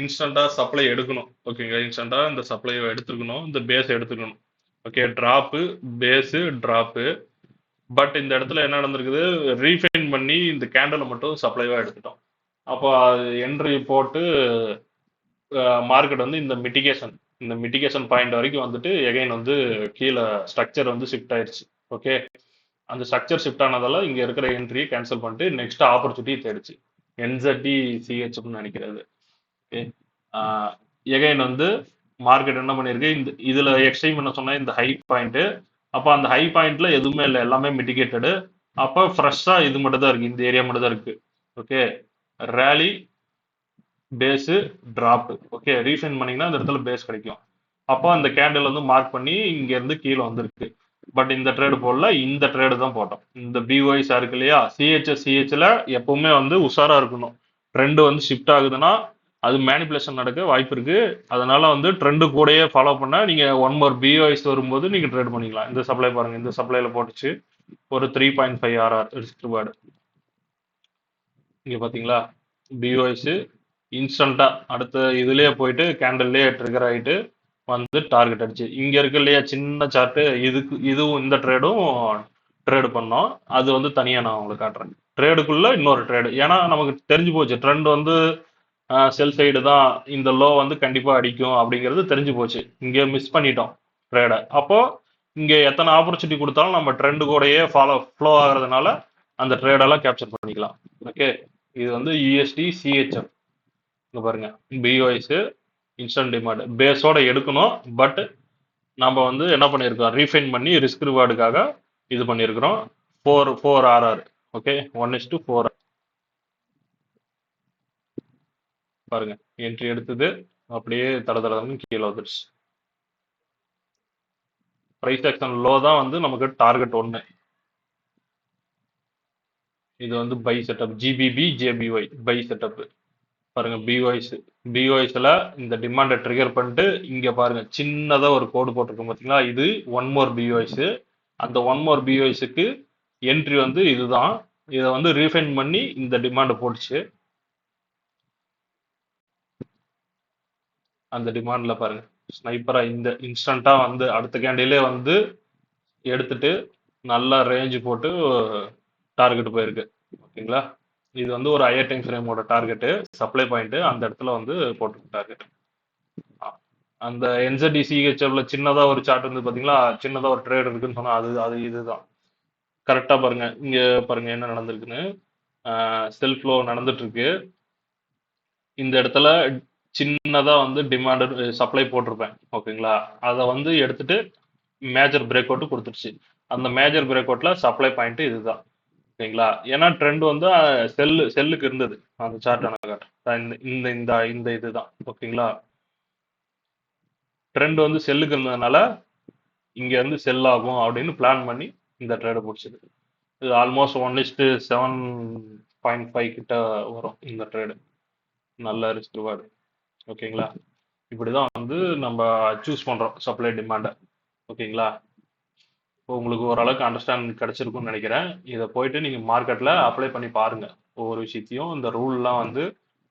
இன்ஸ்டன்டா சப்ளை எடுக்கணும். ஓகேங்க, இன்ஸ்டன்டா இந்த சப்ளையை எடுத்துக்கணும், இந்த பேஸ் எடுத்துக்கணும். Okay, drop base drop. But இந்த இடத்துல என்ன நடந்திருக்குது, ரீஃபைன் பண்ணி இந்த கேண்டலை மட்டும் சப்ளைவா எடுத்துட்டோம். அப்போ என்ட்ரி போட்டு மார்க்கெட் வந்து இந்த மிட்டிகேஷன் பாயிண்ட் வரைக்கும் வந்துட்டு எகைன் வந்து கீழே ஸ்ட்ரக்சர் வந்து ஷிஃப்ட் ஆயிருச்சு. ஓகே, அந்த ஸ்ட்ரக்சர் ஷிஃப்ட் ஆனதால இங்க இருக்கிற என்ட்ரியை கேன்சல் பண்ணிட்டு நெக்ஸ்ட் ஆப்பர்ச்சுனிட்டி தேடிச்சு. என்சட்டி சிஹெச்னு நினைக்கிறது. ஓகே, எகைன் வந்து மார்க்கெட் என்ன பண்ணிருக்கு, இந்த இதுல எக்ஸ்ட்ரீம் என்ன சொன்னா இந்த ஹை பாயிண்ட். அப்போ அந்த ஹை பாயிண்ட்ல எதுவுமே இல்லை, எல்லாமே மிட்டிகேட்டடு. அப்போ ஃப்ரெஷ்ஷா இது மட்டும் தான் இருக்கு, இந்த ஏரியா மட்டும் தான் இருக்கு. Okay, rally base drop. Okay, refine பண்ணீங்கன்னா அந்த இடத்துல பேஸ் கிடைக்கும். அப்போ அந்த கேண்டில் வந்து மார்க் பண்ணி இங்க இருந்து கீழே வந்திருக்கு. பட் இந்த ட்ரேடு போடல, இந்த ட்ரேடு தான் போட்டோம். இந்த பிஒய்ஸா இருக்கு இல்லையா, சிஹெச்ல எப்பவுமே வந்து உஷாரா இருக்கணும். ட்ரெண்ட் வந்து ஷிஃப்ட் ஆகுதுன்னா அது மேனிபுலேஷன் நடக்க வாய்ப்பு இருக்கு. அதனால வந்து ட்ரெண்டு கூடயே ஃபாலோ பண்ண நீங்க ஒன் மோர் பிஒய்ஸ் வரும்போது நீங்க ட்ரேட் பண்ணிக்கலாம். இந்த சப்ளை பாருங்க, இந்த சப்ளைல போட்டுச்சு ஒரு 3.5 ஆர்ஆர் ரிஸ்க் ரிவார்டு. இங்க பாத்தீங்களா, பிஓஎஸ் இன்ஸ்டன்டா அடுத்த இதுலயே போயிட்டு கேண்டல்லே ட்ரிகர் ஆயிட்டு வந்து டார்கெட் அடிச்சு. இங்க இருக்கு இல்லையா சின்ன சார்ட், இதுவும் இந்த ட்ரேடும் ட்ரேடு பண்ணோம். அது வந்து தனியா நான் உங்களுக்கு காட்டுறேன். ட்ரேடுக்குள்ள இன்னொரு ட்ரேடு, ஏன்னா நமக்கு தெரிஞ்சு போச்சு ட்ரெண்ட் வந்து செல் சைடு தான், இந்த லோ வந்து கண்டிப்பா அடிக்கும் அப்படிங்கிறது தெரிஞ்சு போச்சு. இங்க மிஸ் பண்ணிட்டோம் ட்ரேடை. அப்போ இங்க எத்தனை ஆப்பர்ச்சுனிட்டி கொடுத்தாலும் நம்ம ட்ரெண்ட் கூடயே ஃப்ளோ ஆகுறதுனால அந்த ட்ரேடெல்லாம் கேப்சர் பண்ணிக்கலாம். ஓகே, இது வந்து யூஎஸ்டி சிஹெச்எஃப். இங்க பாருங்க, பிஓஎஸ் இன்ஸ்டன்ட் டிமாண்ட் பேஸோட எடுக்கணும். பட் நம்ம வந்து என்ன பண்ணியிருக்கோம், ரீஃபைன் பண்ணி ரிஸ்க் ரிவார்டுக்காக இது பண்ணியிருக்கிறோம். 4 ஆர்ஆர். ஓகே, 1:4 பாருங்க, என்ட்ரி எடுத்தது அப்படியே தடதடன்னு கீழே வந்துடுச்சு. பிரைஸ் ஆக்ஷன் லோ தான் வந்து நமக்கு டார்கெட் 1. இது வந்து buy setup, GBP JPY buy setup. பாருங்க, பிஓஎஸ்ல இந்த டிமாண்டை ட்ரிகர் பண்ணிட்டு இங்க பாருங்க சின்னதா ஒரு கோடு போட்டிருக்கோம் பாத்தீங்களா, இது ஒன் மோர் பிஓஎஸ். அந்த ஒன் மோர் பிஓஎஸ்க்கு என்ட்ரி வந்து இதுதான். இதை வந்து ரீஃபைன் பண்ணி இந்த டிமாண்டை போட்டுச்சு. அந்த டிமாண்ட்ல பாருங்க ஸ்னைப்பரா இந்த இன்ஸ்டன்டா வந்து அடுத்த கேண்டிலே வந்து எடுத்துட்டு நல்லா ரேஞ்சு போட்டு டார்கெட் போயிருக்கு. ஓகேங்களா, இது வந்து ஒரு ஹையர் டைம் ஃப்ரேமோட டார்கெட், சப்ளை பாயிண்ட் அந்த இடத்துல வந்து போட்டு டார்கெட். அந்த என்சடி சிஹெச்எஃப்ல சின்னதா ஒரு சார்ட் வந்து பாத்தீங்களா, சின்னதா ஒரு ட்ரேட் இருக்குன்னு சொன்னா அது இதுதான். கரெக்டா பாருங்க, இங்க பாருங்க என்ன நடந்திருக்குன்னு. செல் ஃப்ளோ நடந்துட்டு இருக்கு. இந்த இடத்துல சின்னதா வந்து டிமாண்ட் சப்ளை போட்டிருப்பேன். ஓகேங்களா, அதை வந்து எடுத்துட்டு மேஜர் பிரேக் அவுட் கொடுத்துருச்சு. அந்த மேஜர் பிரேக் அவுட்ல சப்ளை பாயிண்ட் இதுதான். ஓகேங்களா, ஏன்னா ட்ரெண்ட் வந்து செல்லுக்கு இருந்தது. அந்த சார்ட் நான் காட்டுறேன். இந்த இந்த இந்த இதுதான். ஓகேங்களா, ட்ரெண்ட் வந்து செல்லுக்கு இருந்ததுனால இங்க இருந்து செல் ஆகும் அப்படின்னு பிளான் பண்ணி இந்த ட்ரேடு பிடிச்சது. இது ஆல்மோஸ்ட் 1:7.5 கிட்ட வரும் இந்த ட்ரேடு. நல்ல ரிஸ்க் ரிவார்டு. ஓகேங்களா? இப்படிதான் வந்து நம்ம சூஸ் பண்றோம் சப்ளை டிமாண்டை. ஓகேங்களா? இப்போ உங்களுக்கு ஓரளவுக்கு அண்டர்ஸ்டாண்ட் கிடைச்சிருக்கும்னு நினைக்கிறேன். இதை போயிட்டு நீங்க மார்க்கெட்ல அப்ளை பண்ணி பாருங்க. ஒவ்வொரு விஷயத்தையும் இந்த ரூல்லாம் வந்து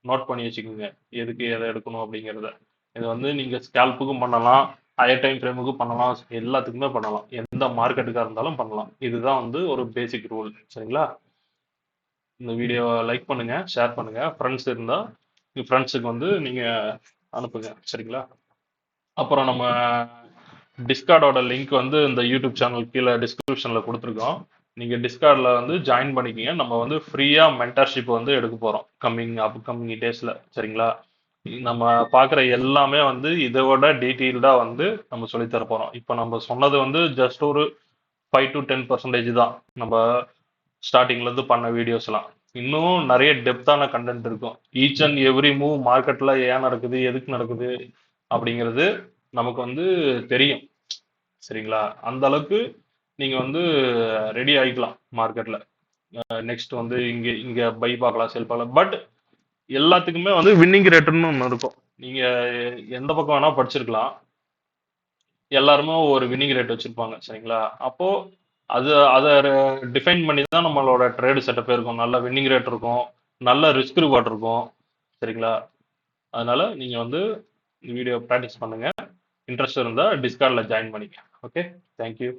நோட் பண்ணி வச்சுக்கோங்க. எதுக்கு எதை எடுக்கணும் அப்படிங்கிறத. இது வந்து நீங்க ஸ்கேல்ப்புக்கும் பண்ணலாம், ஹையர் டைம் ஃப்ரேமுக்கும் பண்ணலாம், எல்லாத்துக்குமே பண்ணலாம். எந்த மார்க்கெட்டுக்காக இருந்தாலும் பண்ணலாம். இதுதான் வந்து ஒரு பேசிக் ரூல். சரிங்களா? இந்த வீடியோவை லைக் பண்ணுங்க, ஷேர் பண்ணுங்க. ஃப்ரெண்ட்ஸ் இருந்தா உங்க ஃப்ரெண்ட்ஸுக்கு வந்து நீங்க அனுப்புங்க. சரிங்களா? அப்புறம் நம்ம டிஸ்கார்டோட லிங்க் வந்து இந்த யூடியூப் சேனல் கீழே டிஸ்கிரிப்ஷன்ல கொடுத்துருக்கோம். நீங்க டிஸ்கார்ட்ல வந்து ஜாயின் பண்ணிக்கிங்க. நம்ம வந்து ஃப்ரீயா மென்டர்ஷிப் வந்து எடுக்க போறோம் அப்கமிங் டேஸ்ல. சரிங்களா? நம்ம பார்க்குற எல்லாமே வந்து இதோட டீட்டெயில்டா வந்து நம்ம சொல்லித் தர போறோம். இப்போ நம்ம சொன்னது வந்து ஜஸ்ட் ஒரு 5 to 10% தான் நம்ம ஸ்டார்டிங்ல இருந்து பண்ண வீடியோஸ்லாம். இன்னும் நிறைய டெப்தான கண்டென்ட் இருக்கும். ஈச் அண்ட் எவ்ரி மூவ் மார்க்கெட்ல ஏன் நடக்குது, எதுக்கு நடக்குது அப்படிங்கிறது நமக்கு வந்து தெரியும். சரிங்களா? அந்த அளவுக்கு நீங்க வந்து ரெடி ஆகிக்கலாம் மார்க்கெட்ல. நெக்ஸ்ட் வந்து இங்க இங்க பை பார்க்கலாம், செல் பார்க்கலாம். பட் எல்லாத்துக்குமே வந்து வின்னிங் ரேட்டுன்னு ஒன்று இருக்கும். நீங்க எந்த பக்கம் வேணா படிச்சிருக்கலாம். எல்லாருமே ஒரு வின்னிங் ரேட் வச்சிருப்பாங்க. சரிங்களா? அப்போ அது அதை டிஃபைன் பண்ணி தான் நம்மளோட ட்ரேடு செட்டப்பே இருக்கும். நல்ல வின்னிங் ரேட் இருக்கும், நல்ல ரிஸ்க் ரிவார்ட் இருக்கும். சரிங்களா? அதனால நீங்க வந்து இந்த வீடியோ ப்ராக்டிஸ் பண்ணுங்க. இன்ட்ரெஸ்ட் இருந்தால் டிஸ்கார்டில் ஜாயின் பண்ணிக்க. Okay, thank you.